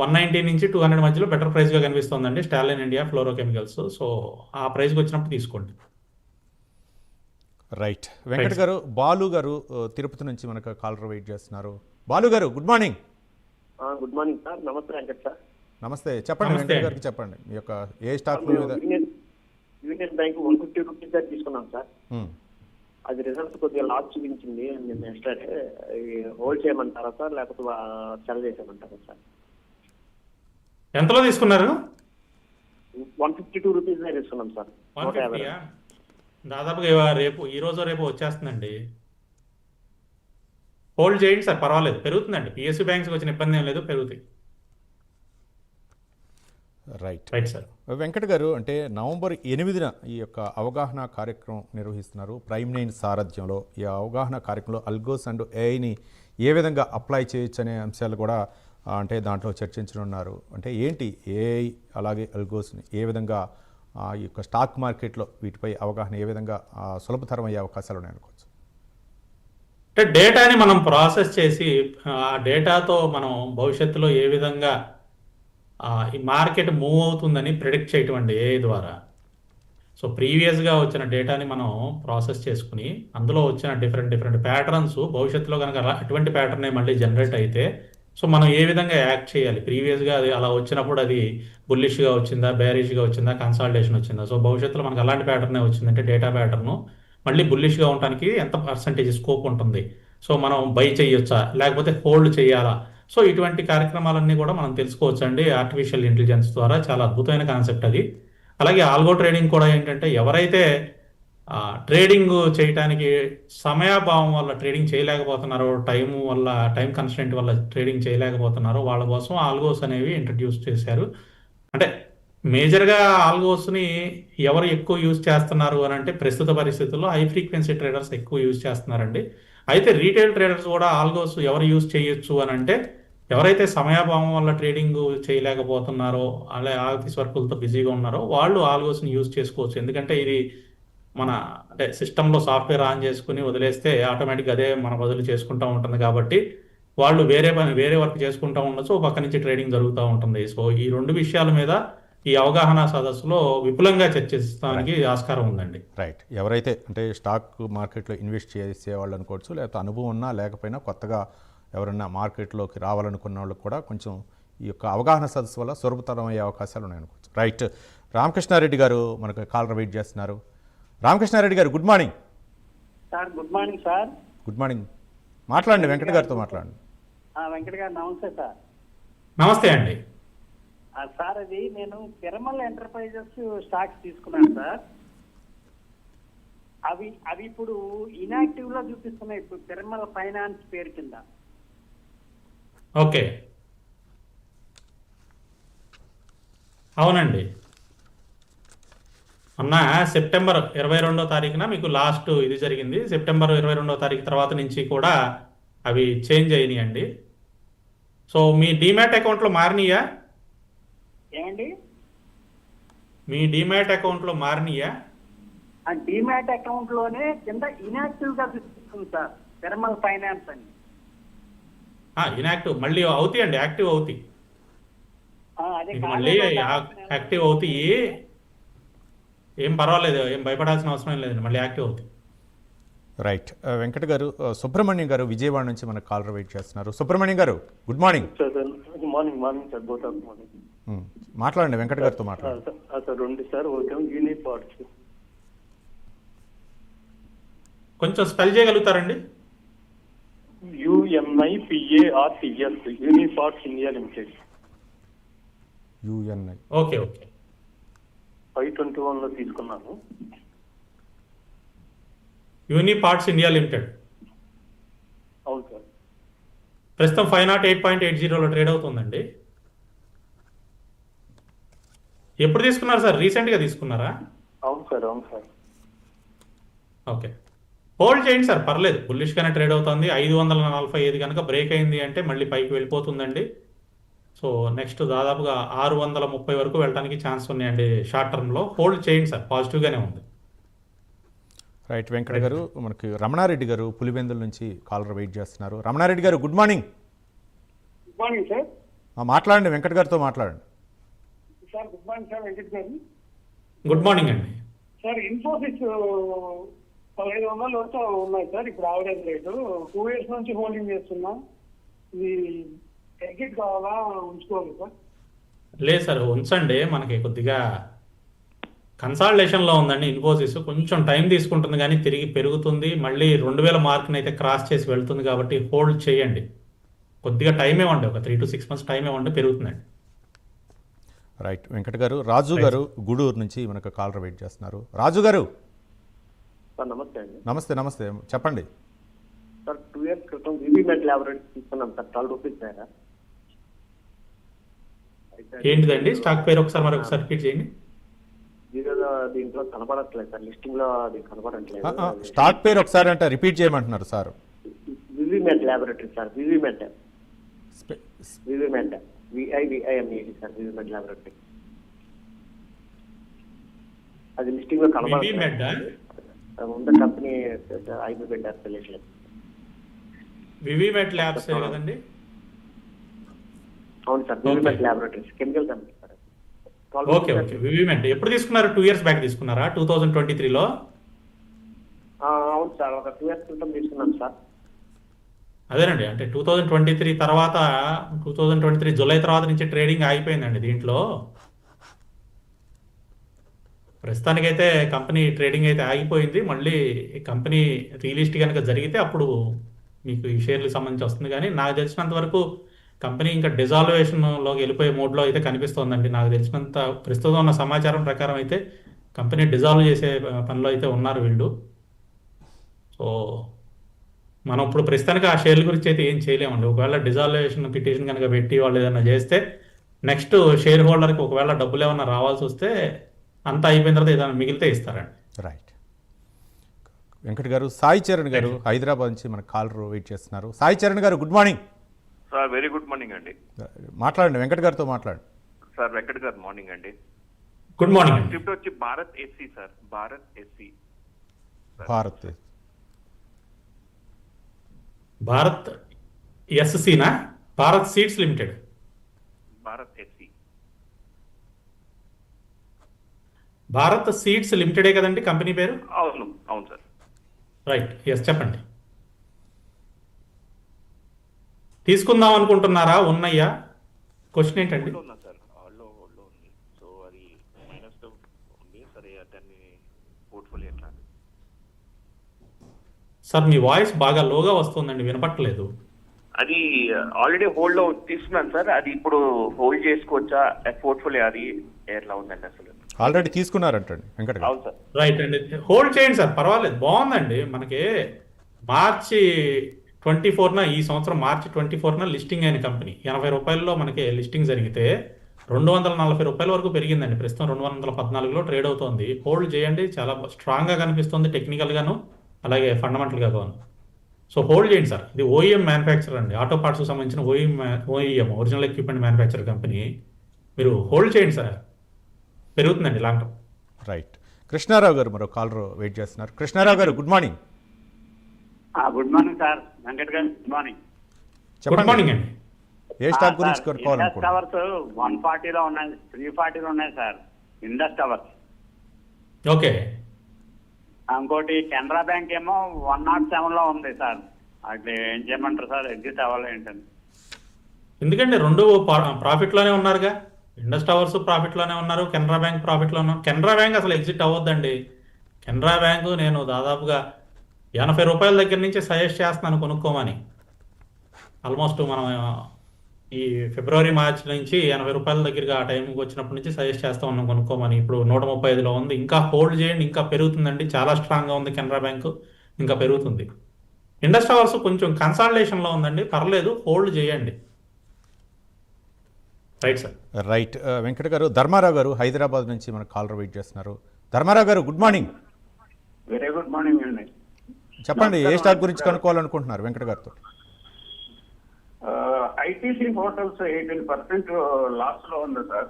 190 నుంచి 200 మధ్యలో బెటర్ ప్రైస్గా కనిపిస్తుందండి స్టాలిన్ ఇండియా ఫ్లోరోకెమికల్స్. సో ఆ ప్రైస్కి వచ్చినప్పుడు తీసుకోండి. రైట్. వెంకట్ గారు, బాలు గారు తిరుపతి నుంచి మనకు కాలర్ వెయిట్ చేస్తున్నారు. బాలు గారు, good morning. Good morning sir. నమస్తే వెంకట్ సార్. నమస్తే, చెప్పండి. వెంకట్ గారికి చెప్పండి మీ యొక్క ఏ స్టాక్ మీద. యూనియన్ బ్యాంక్ 150 రూపీస్ దాకా తీసుకున్నాం సార్. అది రిజల్ట్స్ కొద్దిగా లాస్ చూపించింది. నెక్స్ట్ హోల్డ్ చేయమంటారా సార్, లేకపోతే సెల్ చేసేయమంటారా సార్? ఎంతలో తీసుకున్నారు? 152 రూపీస్ తీసుకున్నాం సార్. 150. దాదాపుగా రేపు ఈ రోజు రేపు వచ్చేస్తుందండి. హోల్డ్ చేయండి సార్, పర్వాలేదు, పెరుగుతుందండి. పిఎస్యూ బ్యాంక్స్కి వచ్చిన ఇబ్బంది ఏం లేదు, పెరుగుతాయి. Right sir. వెంకట్ గారు, అంటే నవంబర్ 8న ఈ యొక్క అవగాహన కార్యక్రమం నిర్వహిస్తున్నారు Prime9 సారథ్యంలో. ఈ అవగాహన కార్యక్రమంలో అల్గోస్ అండ్ ఏఐని ఏ విధంగా అప్లై చేయొచ్చు అనే అంశాలు కూడా అంటే దాంట్లో చర్చించనున్నారు. అంటే ఏంటి ఏఐ అలాగే అల్గోస్ని ఏ విధంగా ఈ యొక్క స్టాక్ మార్కెట్లో వీటిపై అవగాహన ఏ విధంగా సులభతరం అయ్యే అవకాశాలు ఉన్నాయనుకోవచ్చు? అంటే డేటాని మనం ప్రాసెస్ చేసి ఆ డేటాతో మనం భవిష్యత్తులో ఏ విధంగా ఈ మార్కెట్ మూవ్ అవుతుందని ప్రిడిక్ట్ చేయటం అండి ఏఐ ద్వారా. సో ప్రీవియస్గా వచ్చిన డేటాని మనం ప్రాసెస్ చేసుకుని అందులో వచ్చిన డిఫరెంట్ ప్యాటర్న్స్ భవిష్యత్తులో కనుక అటువంటి ప్యాటర్న్ మళ్ళీ జనరేట్ అయితే సో మనం ఏ విధంగా యాక్ట్ చేయాలి, ప్రీవియస్గా అది అలా వచ్చినప్పుడు అది బుల్లిష్గా వచ్చిందా, బేరిష్గా వచ్చిందా, కన్సాలిడేషన్ వచ్చిందా, సో భవిష్యత్తులో మనకు అలాంటి ప్యాటర్నే వచ్చిందంటే డేటా ప్యాటర్ను మళ్ళీ బుల్లిష్గా ఉండడానికి ఎంత పర్సంటేజ్ స్కోప్ ఉంటుంది, సో మనం బై చేయొచ్చా లేకపోతే హోల్డ్ చేయాలా, సో ఇటువంటి కార్యక్రమాలన్నీ కూడా మనం తెలుసుకోవచ్చు అండి ఆర్టిఫిషియల్ ఇంటెలిజెన్స్ ద్వారా. చాలా అద్భుతమైన కాన్సెప్ట్ అది. అలాగే ఆల్గో ట్రేడింగ్ కూడా ఏంటంటే ఎవరైతే ట్రేడింగ్ చేయడానికి సమయాభావం వల్ల ట్రేడింగ్ చేయలేకపోతున్నారో, టైం కన్స్టెంట్ వల్ల ట్రేడింగ్ చేయలేకపోతున్నారో వాళ్ళ కోసం ఆల్గోస్ అనేవి ఇంట్రడ్యూస్ చేశారు. అంటే మేజర్గా ఆల్గోస్ని ఎవరు ఎక్కువ యూజ్ చేస్తున్నారు అని అంటే ప్రస్తుత పరిస్థితుల్లో హై ఫ్రీక్వెన్సీ ట్రేడర్స్ ఎక్కువ యూజ్ చేస్తున్నారండి. అయితే రీటైల్ ట్రేడర్స్ కూడా ఆల్గోస్ ఎవరు యూజ్ చేయొచ్చు అని అంటే ఎవరైతే సమయాభావం వల్ల ట్రేడింగ్ చేయలేకపోతున్నారో, అలాగే ఆఫీస్ వర్కులతో బిజీగా ఉన్నారో వాళ్ళు ఆల్గోస్ని యూజ్ చేసుకోవచ్చు. ఎందుకంటే ఇది మన అంటే సిస్టంలో సాఫ్ట్వేర్ ఆన్ చేసుకుని వదిలేస్తే ఆటోమేటిక్గా అదే మన బదులు చేసుకుంటూ ఉంటుంది కాబట్టి వాళ్ళు వేరే వర్క్ చేసుకుంటూ ఉండొచ్చు, ఒక పక్క నుంచి ట్రేడింగ్ జరుగుతూ ఉంటుంది. సో ఈ రెండు విషయాల మీద ఈ అవగాహన సదస్సులో విపులంగా చర్చిస్తానికి ఆస్కారం ఉందండి. రైట్. ఎవరైతే అంటే స్టాక్ మార్కెట్లో ఇన్వెస్ట్ చేసే వాళ్ళు అనుకోవచ్చు, లేకపోతే అనుభవం ఉన్నా లేకపోయినా కొత్తగా ఎవరన్నా మార్కెట్లోకి రావాలనుకున్న వాళ్ళకి కూడా కొంచెం ఈ యొక్క అవగాహన సదస్సు వల్ల సులభతరం అయ్యే అవకాశాలు ఉన్నాయనుకోవచ్చు. రైట్. రామకృష్ణారెడ్డి గారు మనకు కాలర్ వెయిట్ చేస్తున్నారు. రామకృష్ణారెడ్డి గారు good morning. Sir good morning sir. Good morning. మాట్లాడండి, వెంకట గారితో మాట్లాడండి. వెంకట గారు నమస్తే సార్. నమస్తే అండి. సార్ అది నేను తిరుమల ఎంటర్ప్రైజెస్ స్టాక్స్ తీసుకున్నాను సార్. అవి ఇప్పుడు ఇన్యాక్టివ్ లో చూపిస్తున్నాయి ఇప్పుడు తిరుమల ఫైనాన్స్ పేరు కింద. ఓకే, అవునండి. మొన్న సెప్టెంబర్ 22వ తారీఖున మీకు లాస్ట్ ఇది జరిగింది. సెప్టెంబర్ 22వ తారీఖు తర్వాత నుంచి కూడా అవి చేంజ్ అయినాయండి. సో మీ డీమ్యాట్ అకౌంట్లో మారినాయా? ఏమండి మీ డీమ్యాట్ అకౌంట్లో మారినాయా? ఆ డీమ్యాట్ అకౌంట్ లోనే కింద ఇన్యాక్టివ్ గా చూపిస్తుంది సార్ తిరుమల ఫైనాన్స్ అని. ఇన్యాక్టివ్ మళ్ళీ అవుతాయండి, యాక్టివ్ అవుతాయి. అదే మీకు మళ్ళీ యాక్టివ్ అవుతాయి, ఏం పర్వాలేదు, ఏం భయపడాల్సిన అవసరం లేదండి, మళ్ళీ యాక్టివ్ అవుతాయి. రైట్. వెంకట గారు, సుబ్రహ్మణ్యం గారు విజయవాడ నుంచి మనకు కాలర్ వెయిట్ చేస్తున్నారు. సుబ్రహ్మణ్యం గారు good morning. Morning sir, both of morning. మాట్లాడండి, వెంకట గారితో మాట్లాడండి. సార్ రెండు సార్, ఒకటి యూనిపార్ట్స్. కొంచెం స్పెల్ చేయగలుగుతారండి? UNIPARTS, Uniparts India Limited. UNI. Okay okay. 521 లో తీసుకున్నాను. Uniparts India Limited. అవును సార్. ప్రస్తుతం 508.80లో ట్రేడ్ అవుతుందండి. ఎప్పుడు తీసుకున్నారు సార్? రీసెంట్గా తీసుకున్నారా? అవును సార్, అవును సార్. ఓకే, హోల్డ్ చేయండి సార్, పర్లేదు. బుల్లిష్గానే ట్రేడ్ అవుతుంది. 545 కనుక బ్రేక్ అయింది అంటే మళ్ళీ పైకి వెళ్ళిపోతుందండి. సో నెక్స్ట్ దాదాపుగా 630 వరకు వెళ్ళడానికి ఛాన్స్ ఉన్నాయండి షార్ట్ టర్మ్లో. హోల్డ్ చేయండి సార్, పాజిటివ్గానే ఉంది. రైట్. వెంకట గారు, మనకి రమణారెడ్డి గారు పులివెందుల నుంచి కాలర్ వెయిట్ చేస్తున్నారు. రమణారెడ్డి గారు good morning. Good morning sir. మాట్లాడండి, వెంకట గారితో మాట్లాడండి. Sir good morning sir, Venkat గారు. గుడ్ మార్నింగ్ అండి. సార్ ఇన్ఫోసిస్ 1500 వరకు ఉన్నాయి సార్ ఇప్పుడు యావరేజ్ రేటు. 2 years నుంచి హోల్డింగ్ చేస్తున్నాం. ఇది ఎగ్జిట్ కావాలా ఉంచుకోవాలి సార్? లేదు సార్, ఉంచండి. మనకి కొద్దిగా కన్సాలిడేషన్లో ఉందండి ఇన్ఫోసిస్. కొంచెం టైం తీసుకుంటుంది కానీ తిరిగి పెరుగుతుంది. మళ్ళీ 2000 మార్క్ని అయితే క్రాస్ చేసి వెళ్తుంది కాబట్టి హోల్డ్ చేయండి. కొద్దిగా టైం ఇవ్వండి, ఒక 3 to 6 months టైం ఇవ్వండి, పెరుగుతుందండి. రైట్. వెంకట గారు, రాజు గారు గూడూరు నుంచి మనకు కాలర్ వెయిట్ చేస్తున్నారు. రాజు గారు సార్ నమస్తే అండి. నమస్తే. నమస్తే, చెప్పండి. సార్ 2 years క్రితం వివిమెట్ ల్యాబొరేటరీ తీసుకున్నాం సార్, 12 రూపీస్ పైన. ఏంటిదండి స్టాక్ పేరు? ఒకసారి మరొకసారి రిపీట్ చేయండి. దీంట్లో కనపడట్లేదు సార్, లిస్టింగ్ లో అది కనపడట్లేదు. స్టాక్ పేరు ఒకసారి అంటే రిపీట్ చేయమంటున్నారు sir. Vivimed laboratory sir, Vivimed Vivimed VIVIMET sir, Vivimed laboratory. అది లిస్టింగ్ లో కనపడట్లేదు. ముందు కంపెనీ ఐదు పెట్టారు, తెలియట్లేదు. వివిమెట్ ల్యాబ్స్ కదండి? అవును sir, Vivimed laboratories chemical company sir. Okay okay. Vivimed ఎప్పుడు తీసుకున్నారు? 2 years బ్యాక్ తీసుకున్నారా? 2023లో? అవును సార్, ఒక 2 years క్రితం తీసుకున్నాం సార్. అదేనండి, అంటే 2023 తర్వాత 2023 జూలై తర్వాత నుంచి ట్రేడింగ్ ఆగిపోయిందండి దీంట్లో. ప్రస్తుతానికైతే కంపెనీ ట్రేడింగ్ అయితే ఆగిపోయింది. మళ్ళీ ఈ కంపెనీ రీలిస్ట్ కనుక జరిగితే అప్పుడు మీకు ఈ షేర్లకు సంబంధించి వస్తుంది. కానీ నాకు తెలిసినంత వరకు కంపెనీ ఇంకా డిజాల్వేషన్లోకి వెళ్ళిపోయే మోడ్లో అయితే కనిపిస్తోందండి. నాకు తెలిసినంత ప్రస్తుతం ఉన్న సమాచారం ప్రకారం అయితే కంపెనీ డిజాల్వ్ చేసే పనిలో అయితే ఉన్నారు వీళ్ళు. సో మనం ఇప్పుడు ప్రస్తుతానికి ఆ షేర్ల గురించి అయితే ఏం చేయలేమండి. ఒకవేళ డిజాల్వేషన్ పిటిషన్ కనుక పెట్టి వాళ్ళు ఏదైనా చేస్తే నెక్స్ట్ షేర్ హోల్డర్కి ఒకవేళ డబ్బులు ఏమైనా రావాల్సి వస్తే అంతా అయిపోయిన తర్వాత ఏదైనా మిగిలితే ఇస్తారండి. రైట్. వెంకట్ గారు, సాయి చరణ్ గారు హైదరాబాద్ నుంచి మన కాలర్ వెయిట్ చేస్తున్నారు. సాయి చరణ్ గారు, good morning sir. Very good morning అండి. మాట్లాడండి, వెంకట్ గారితో మాట్లాడండి. సార్ వెంకట్ గారు మార్నింగ్ అండి. Good morning. స్క్రిప్ట్ వచ్చి Bharat SC sir, Bharat SC. Bharat ఎస్సీనా? Bharat Seeds Limited. Bharat SC. Bharat Seeds లిమిటెడే కదండి కంపెనీ పేరు? అవును అవును సార్. రైట్, ఎస్ చెప్పండి. తీసుకుందాం అనుకుంటున్నారా? ఉన్నయ్యా? క్వశ్చన్ ఏంటండి? ఉన్నా సార్, ఆల్లో ఉంది. సో అది మైనస్ ఉంది సరే, దాన్ని పోర్ట్ఫోలియో ఎట్లా? సార్ మీ వాయిస్ బాగా లోగా వస్తుందండి, వినపట్టలేదు. అది ఆల్రెడీ హోల్డ్ లో తీసుకున్నాను సార్. అది ఇప్పుడు హోల్డ్ చేసుకోవచ్చా పోర్ట్ఫోలియో? అది ఎట్లా ఉందండి అసలు? ఆల్రెడీ తీసుకున్నారంటండి వెంకట్ గారు. అవును సార్. రైట్ అండి, హోల్డ్ చేయండి సార్, పర్వాలేదు, బాగుందండి. మనకి మార్చి 24న ఈ సంవత్సరం మార్చి 24న లిస్టింగ్ అయిన కంపెనీ 80 రూపాయల్లో మనకి లిస్టింగ్ జరిగితే 240 రూపాయల వరకు పెరిగిందండి. ప్రస్తుతం 214లో ట్రేడ్ అవుతోంది. హోల్డ్ చేయండి, చాలా స్ట్రాంగ్గా కనిపిస్తుంది టెక్నికల్గాను అలాగే ఫండమెంటల్గా గాను. సో హోల్డ్ చేయండి సార్. ఇది ఓఈఎం మ్యానుఫ్యాక్చరర్ అండి, ఆటో పార్ట్స్కి సంబంధించిన OEM original equipment manufacture company. మీరు హోల్డ్ చేయండి సార్, పెరుగుతుందండి లాంగ్ టర్మ్. రైట్. కృష్ణారావు గారు మరో కాలర్ వెయిట్ చేస్తున్నారు. కృష్ణారావు గారు, good morning. Good morning sir. Venkat గారు గుడ్ మార్నింగ్. గుడ్ మార్నింగ్ అండి. ఏ స్టాక్ గురించి కోరుకోవాలనుకుంటున్నారు? టవర్స్ 140లో ఉన్నాయి, 340లో ఉన్నాయి సార్. Indus towers. ఓకే. ఇంకోటి కెనరా బ్యాంక్ ఏమో 107లో ఉంది సార్. అది ఏం చేయమంటారు సార్? ఎగ్జిట్ అవ్వాలి ఏంటండి? ఎందుకంటే రెండు ప్రాఫిట్లోనే ఉన్నారుగా. ఇండస్ టవర్స్ ప్రాఫిట్లోనే ఉన్నారు, కెనరా బ్యాంక్ ప్రాఫిట్లో ఉన్నారు. కెనరా బ్యాంక్ అసలు ఎగ్జిట్ అవ్వద్దండి. కెనరా బ్యాంకు నేను దాదాపుగా 80 రూపాయల దగ్గర నుంచి సజెస్ట్ చేస్తున్నాను కొనుక్కోమని. ఆల్మోస్ట్ మనం ఈ ఫిబ్రవరి మార్చి నుంచి 80 రూపాయల దగ్గరగా ఆ టైంకి వచ్చినప్పటి నుంచి సజెస్ట్ చేస్తా ఉన్నాం కొనుక్కోమని. ఇప్పుడు 135లో ఉంది. ఇంకా హోల్డ్ చేయండి, ఇంకా పెరుగుతుందండి. చాలా స్ట్రాంగ్గా ఉంది కెనరా బ్యాంకు, ఇంకా పెరుగుతుంది. ఇండస్ టవర్స్ కొంచెం కన్సాలిడేషన్లో ఉందండి, పర్లేదు, హోల్డ్ చేయండి. Right sir. రైట్. వెంకట గారు, ధర్మారావు గారు హైదరాబాద్ నుంచి మన కాలర్ వెయిట్ చేస్తున్నారు. ధర్మారావు గారు, good morning. Very good morning అండి. చెప్పండి, ఏ స్టాక్ గురించి కనుక్కోవాలనుకుంటున్నారు వెంకట గారితో? ఐటీసీ హోటల్స్ 18% లాస్ లో ఉంది సార్.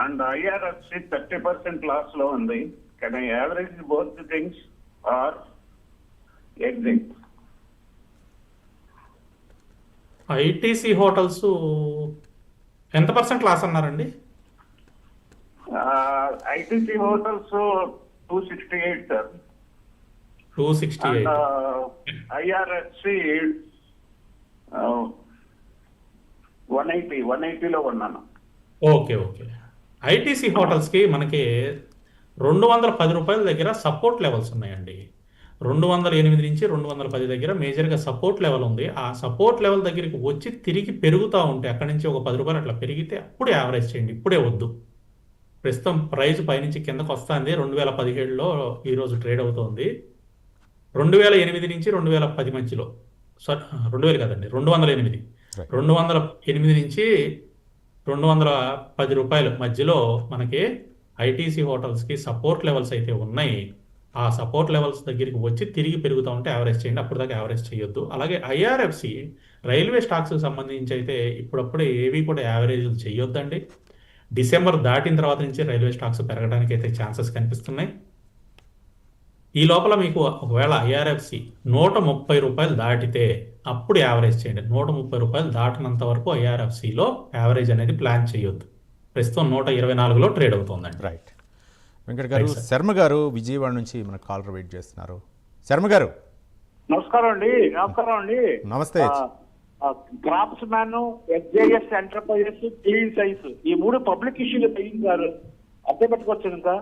అండ్ ఐఆర్ఎఫ్సి 30% లాస్ లో ఉంది. Can I average both the things or exit? ITC hotels ఎంత పర్సెంట్ లాస్ అన్నారండి? ITC hotels 268 sir. 268. ఐఆర్ఎఫ్సి 180లో ఉన్నాను. Okay okay. ఐటీసీ హోటల్స్కి మనకి 210 రూపాయల దగ్గర సపోర్ట్ లెవెల్స్ ఉన్నాయండి. 208 నుంచి 210 దగ్గర మేజర్గా సపోర్ట్ లెవెల్ ఉంది. ఆ సపోర్ట్ లెవెల్ దగ్గరికి వచ్చి తిరిగి పెరుగుతూ ఉంటే అక్కడి నుంచి ఒక 10 రూపాయలు అట్లా పెరిగితే అప్పుడే యావరేజ్ చేయండి, ఇప్పుడే వద్దు. ప్రస్తుతం ప్రైస్ పైనుంచి కిందకు వస్తుంది. 2017లో ఈరోజు ట్రేడ్ అవుతోంది. 2008 నుంచి 2010 మధ్యలో, 2000 కాదండి, 208. 208 నుంచి 210 రూపాయల మధ్యలో మనకి ఐటీసీ హోటల్స్కి సపోర్ట్ లెవెల్స్ అయితే ఉన్నాయి. ఆ సపోర్ట్ లెవెల్స్ దగ్గరికి వచ్చి తిరిగి పెరుగుతూ ఉంటే యావరేజ్ చేయండి, అప్పుడు దాకా యావరేజ్ చేయొద్దు. అలాగే ఐఆర్ఎఫ్సి రైల్వే స్టాక్స్కి సంబంధించి అయితే ఇప్పుడప్పుడే ఏవి కూడా యావరేజ్ చేయొద్దండి. డిసెంబర్ దాటిన తర్వాత నుంచి రైల్వే స్టాక్స్ పెరగడానికి అయితే ఛాన్సెస్ కనిపిస్తున్నాయి. ఈ లోపల మీకు ఒకవేళ ఐఆర్ఎఫ్సి 130 రూపాయలు దాటితే అప్పుడు యావరేజ్ చేయండి. 130 రూపాయలు దాటినంత వరకు ఐఆర్ఎఫ్సిలో యావరేజ్ అనేది ప్లాన్ చేయొద్దు. ప్రస్తుతం 124లో ట్రేడ్ అవుతుందండి. రైట్. వెంకట గారు, శర్మ గారు విజయవాడ నుంచి మన కాలర్ వెయిట్ చేస్తున్నారు. శర్మ గారు, నమస్కారం అండి. నమస్కారం అండి. నమస్తే. Crops man, FJS enterprises, clean science, ఈ 3 పబ్లిక్ ఇష్యూలు తగ్గించారు. అదే పెట్టుకోవచ్చు ఇంకా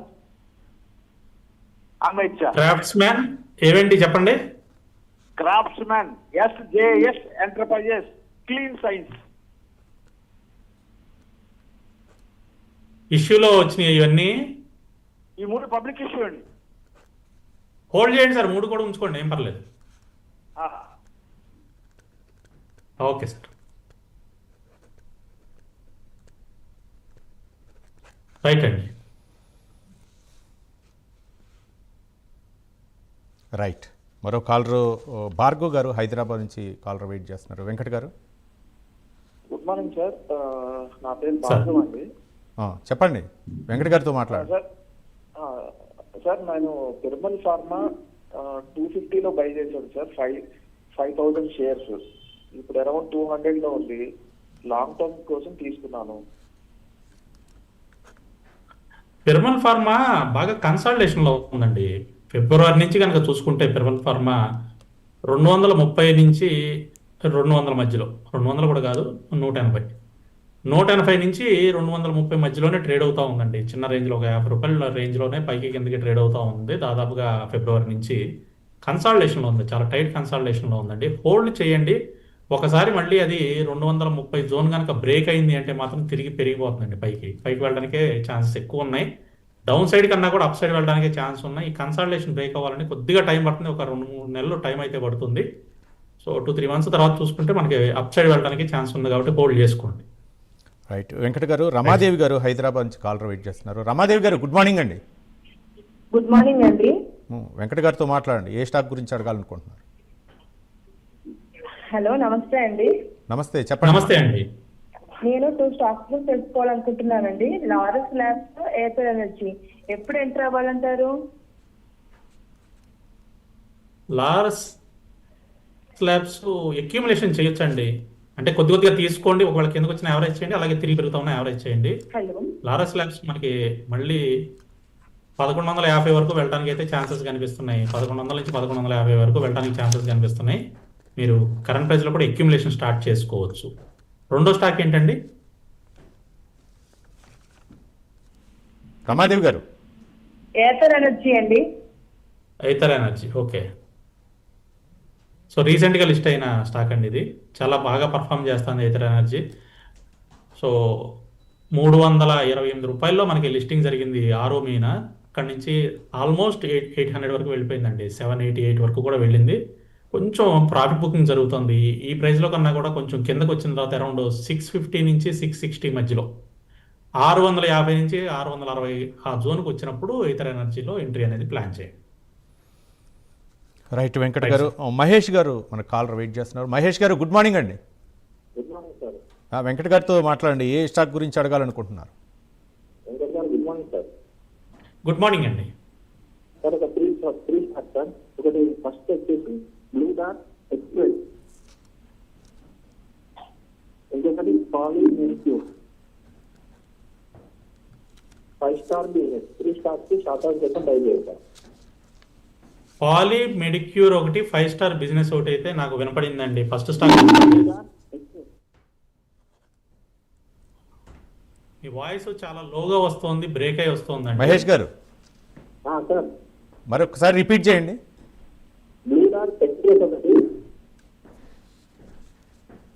అమ్మేచ్చా క్రాఫ్ట్స్ మ్యాన్ ఏవేంటి చెప్పండి. Crafts man SJS enterprises clean science ఇష్యూలో వచ్చినాయి ఇవన్నీ. ఈ 3 పబ్లిక్ ఇష్యూ అండి. హోల్డ్ చేయండి సార్, 3 కూడా ఉంచుకోండి, ఏం పర్లేదు. ఓకే సార్, రైట్ అండి. రైట్. మరో కాలరు భార్గవ్ గారు హైదరాబాద్ నుంచి కాలర్ వెయిట్ చేస్తున్నారు. వెంకట్ గారు గుడ్ మార్నింగ్ సార్. నా పేరు భార్గవ్ అండి. చెప్పండి, వెంకట్ గారితో మాట్లాడండి. సార్ నేను తిరుమల ఫార్మా 250లో బై చేశాను సార్. 5,000 షేర్స్. ఇప్పుడు అరౌండ్ 200లో ఉంది. లాంగ్ టర్మ్ కోసం తీసుకున్నాను. పిరమల్ ఫార్మా బాగా కన్సాలిడేషన్లో ఉందండి. ఫిబ్రవరి నుంచి కనుక చూసుకుంటే పిరమల్ ఫార్మా 230 నుంచి 200 మధ్యలో, 200 కూడా కాదు, 180 నుంచి 230 మధ్యలోనే ట్రేడ్ అవుతూ ఉందండి. చిన్న రేంజ్లో ఒక 50 రూపాయల రేంజ్లోనే పైకి కిందకి ట్రేడ్ అవుతూ ఉంది. దాదాపుగా ఫిబ్రవరి నుంచి కన్సాలిడేషన్లో ఉంది, చాలా టైట్ కన్సాలిడేషన్లో ఉందండి. హోల్డ్ చేయండి. ఒకసారి మళ్ళీ అది 230 జోన్ కనుక బ్రేక్ అయింది అంటే మాత్రం తిరిగి పెరిగిపోతుందండి. పైకి వెళ్ళడానికే ఛాన్సెస్ ఎక్కువ ఉన్నాయి. డౌన్ సైడ్ కన్నా కూడా అప్ సైడ్ వెళ్ళడానికే ఛాన్స్ ఉన్నాయి. ఈ కన్సాలిడేషన్ బ్రేక్ అవ్వాలని కొద్దిగా టైం పడుతుంది, ఒక 2-3 నెలలు టైం అయితే పడుతుంది. సో 2-3 మంత్స్ తర్వాత చూసుకుంటే మనకి అప్ సైడ్ వెళ్ళడానికి ఛాన్స్ ఉంది కాబట్టి హోల్డ్ చేసుకోండి. రైట్. వెంకట గారు, రమాదేవి గారు హైదరాబాద్ నుంచి కాలర్ వెయిట్ చేస్తున్నారు. రమాదేవి గారు గుడ్ మార్నింగ్ అండి. గుడ్ మార్నింగ్ అండి. వెంకట గారితో మాట్లాడండి. ఏ స్టాక్ గురించి అడగాలనుకుంటున్నారు? హలో, నమస్తే అండి. నమస్తే, చెప్పండి. నమస్తే అండి. నేను 2 స్టాక్స్ తెలుసుకోవాలనుకుంటున్నానండి. Laurus labs, Airtel energy. ఎప్పుడు ఎంటర్ అవ్వాలంటారు? లారస్ ల్యాబ్స్ అక్యూములేషన్ చేయొచ్చండి. అంటే కొద్దిగా తీసుకోండి, ఒకవేళ కిందకు వచ్చిన యావరేజ్ చేయండి, అలాగే తిరిగి పెరుగుతా ఉన్న యావరేజ్ చేయండి. హలో, లారస్ ల్యాబ్స్ మనకి మళ్ళీ 1150 వరకు వెళ్ళడానికి అయితే ఛాన్సెస్ కనిపిస్తున్నాయి. 1100 నుంచి 1150 వరకు వెళ్ళడానికి ఛాన్సెస్ కనిపిస్తున్నాయి. మీరు కరెంట్ ప్రైస్లో కూడా అక్యూములేషన్ స్టార్ట్ చేసుకోవచ్చు. రెండో స్టాక్ ఏంటండి? రమాదేవి గారు ఎయిర్టెల్ ఎనర్జీ అండి. Airtel energy, okay. సో రీసెంట్గా లిస్ట్ అయిన స్టాక్ అండి ఇది. చాలా బాగా పర్ఫామ్ చేస్తుంది ఎయిర్టెల్ ఎనర్జీ. సో 328 రూపాయల్లో మనకి లిస్టింగ్ జరిగింది 6వ మీన. అక్కడి నుంచి ఆల్మోస్ట్ 800 వరకు వెళ్ళిపోయిందండి. 788 వరకు కూడా వెళ్ళింది. కొంచెం ప్రాఫిట్ బుకింగ్ జరుగుతుంది. ఈ ప్రైస్లో కన్నా కూడా కొంచెం కిందకు వచ్చిన తర్వాత అరౌండ్ 650 నుంచి 660 మధ్యలో, 650 నుంచి 660 ఆ జోన్కి వచ్చినప్పుడు ఎయిర్టెల్ ఎనర్జీలో ఎంట్రీ అనేది ప్లాన్ చేయండి. రైట్. వెంకట్ గారు, మహేష్ గారు మన కాలర్ వెయిట్ చేస్తున్నారు. మహేష్ గారు గుడ్ మార్నింగ్ అండి. Good morning sir. వెంకట్ గారితో మాట్లాడండి. ఏ స్టాక్ గురించి అడగాలనుకుంటున్నారు? వెంకట్ గారు good morning sir. Good morning అండి. సార్ ఒక 3 స్టాక్ సార్. ఒకటి ఫస్ట్ వచ్చేసి బ్లూ డార్ట్ ఎక్స్ప్రెస్, ఇంకొకటి Poly Medicure, 5 star business. 3 stars కి షార్ట్ టర్మ్ కోసం బై చేస్తారు. పాలీ మెడిక్యూర్ ఒకటి, 5 స్టార్ బిజినెస్ ఒకటి అయితే నాకు వినపడిందండి. ఫస్ట్ స్టాక్ మీ వాయిస్ చాలా లోగా వస్తుంది, బ్రేక్ అయి వస్తుందండి. మహేష్ గారు సార్ మరొకసారి రిపీట్ చేయండి. బ్లూ డార్ట్ ఎక్స్ప్రెస్ ఒకటి,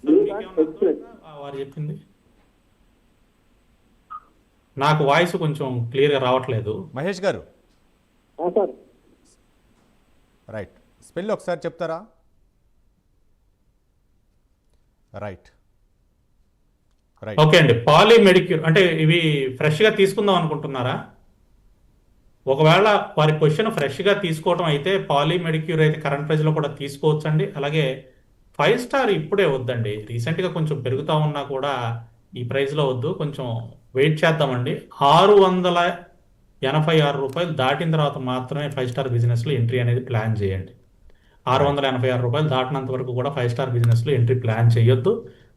బ్లూ డార్ట్ ఎక్స్ప్రెస్. వారు చెప్పింది నాకు వాయిస్ కొంచెం క్లియర్గా రావట్లేదు. మహేష్ గారు సార్ రైట్, స్పెల్ ఒకసారి చెప్తారా? Right right. ఓకే అండి. పాలీ మెడిక్యూర్ అంటే ఇవి ఫ్రెష్గా తీసుకుందాం అనుకుంటున్నారా? ఒకవేళ వారి క్వశ్చన్ ఫ్రెష్గా తీసుకోవడం అయితే పాలీ మెడిక్యూర్ అయితే కరెంట్ ప్రైస్లో కూడా తీసుకోవచ్చండి. అలాగే 5 స్టార్ ఇప్పుడే వద్దండి. రీసెంట్గా కొంచెం పెరుగుతూ ఉన్నా కూడా ఈ ప్రైస్లో వద్దు, కొంచెం వెయిట్ చేద్దామండి. 686 రూపాయలు దాటిన తర్వాత మాత్రమే 5 స్టార్ బిజినెస్లో ఎంట్రీ అనేది ప్లాన్ చేయండి. 686 రూపాయలు దాటినంత వరకు కూడా 5 స్టార్ బిజినెస్లో ఎంట్రీ ప్లాన్ చేయొద్దు.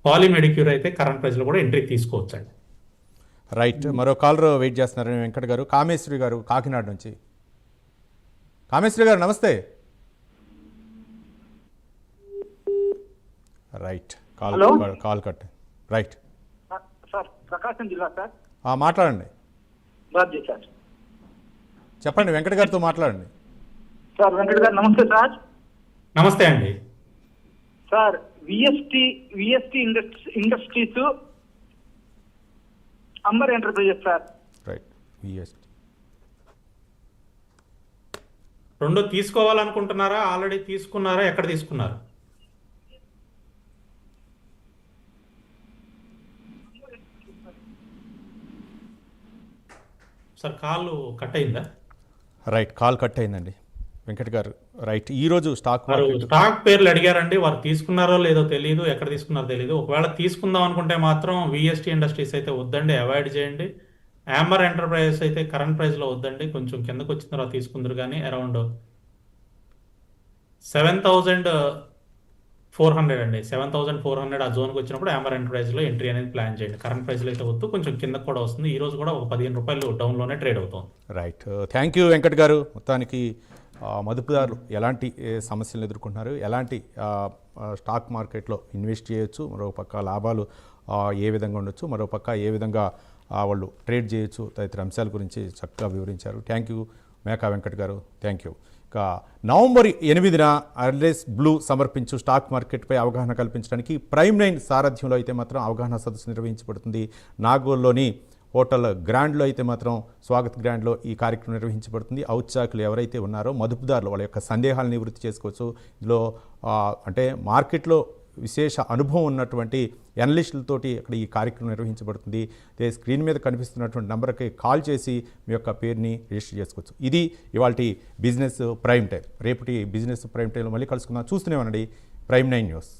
పాలీ మెడిక్యూర్ అయితే కరెంట్ ప్రైస్లో కూడా ఎంట్రీ తీసుకోవచ్చండి. రైట్. మరో కాలర్ వెయిట్ చేస్తున్నారు వెంకట్ గారు. కామేశ్వరి గారు కాకినాడ నుంచి. కామేశ్వరి గారు నమస్తే. Right, call cut. Right sir, Prakasam జిల్లా సార్. మాట్లాడండి. రాజీ సార్. చెప్పండి, వెంకట గారితో మాట్లాడండి. సార్ వెంకట్ గారు నమస్తే సార్. నమస్తే అండి. Sir VST industries Amber enterprises sir. Right, VST రెండు తీసుకోవాలనుకుంటున్నారా, ఆల్రెడీ తీసుకున్నారా, ఎక్కడ తీసుకున్నారు? సార్ కాల్ కట్ అయిందా? రైట్, కాల్ కట్ అయిందండి వెంకట్ గారు. రైట్, ఈరోజు స్టాక్ వారు మార్కెట్ స్టాక్ పేర్లు అడిగారండి, వారు తీసుకున్నారో లేదో తెలియదు, ఎక్కడ తీసుకున్నారో తెలియదు. ఒకవేళ తీసుకుందాం అనుకుంటే మాత్రం విఎస్టీ ఇండస్ట్రీస్ అయితే వద్దండి, అవాయిడ్ చేయండి. యాంబర్ ఎంటర్ప్రైజెస్ అయితే కరెంట్ ప్రైస్లో వద్దండి, కొంచెం కిందకు వచ్చిన తర్వాత తీసుకుందరు. కానీ అరౌండ్ 7,400 అండి, 7,400 ఆ జోన్కి వచ్చినప్పుడు యాంబర్ ఎంటర్ప్రైజ్లో ఎంట్రీ అనేది ప్లాన్ చేయండి. కరెంట్ ప్రైస్లో అయితే వద్దు, కొంచెం కిందకు కూడా వస్తుంది. ఈ రోజు కూడా ఒక 15 రూపాయలు డౌన్లోనే ట్రేడ్ అవుతుంది. రైట్, థ్యాంక్ యూ వెంకట్ గారు. మొత్తానికి మదుపుదారులు ఎలాంటి సమస్యలను ఎదుర్కొంటున్నారు, ఎలాంటి స్టాక్ మార్కెట్లో ఇన్వెస్ట్ చేయొచ్చు, మరోపక్క లాభాలు ఏ విధంగా ఉండొచ్చు, మరోపక్క ఏ విధంగా వాళ్ళు ట్రేడ్ చేయొచ్చు, తదితర అంశాల గురించి చక్కగా వివరించారు. థ్యాంక్ యూ మేకా వెంకట్ గారు, థ్యాంక్ యూ. ఇక నవంబర్ 8న అర్లెస్ బ్లూ సమర్పించు స్టాక్ మార్కెట్పై అవగాహన కల్పించడానికి ప్రైమ్9 సారథ్యంలో అయితే మాత్రం అవగాహన సదస్సు నిర్వహించబడుతుంది. నాగోల్లోని హోటల్ గ్రాండ్లో అయితే మాత్రం స్వాగత్ గ్రాండ్లో ఈ కార్యక్రమం నిర్వహించబడుతుంది. ఔత్సాహికులు ఎవరైతే ఉన్నారో మదుపుదారులు వాళ్ళ యొక్క సందేహాలను నివృత్తి చేసుకోవచ్చు. ఇందులో అంటే మార్కెట్లో విశేష అనుభవం ఉన్నటువంటి ఎనలిస్టులతోటి అక్కడ ఈ కార్యక్రమం నిర్వహించబడుతుంది. అదే స్క్రీన్ మీద కనిపిస్తున్నటువంటి నెంబర్కి కాల్ చేసి మీ యొక్క పేరుని రిజిస్టర్ చేసుకోవచ్చు. ఇది ఇవాల్టి బిజినెస్ ప్రైమ్ టైం. రేపటి బిజినెస్ ప్రైమ్ టైంలో మళ్ళీ కలుసుకుందాం. చూస్తూనే ఉండండి ప్రైమ్9 న్యూస్.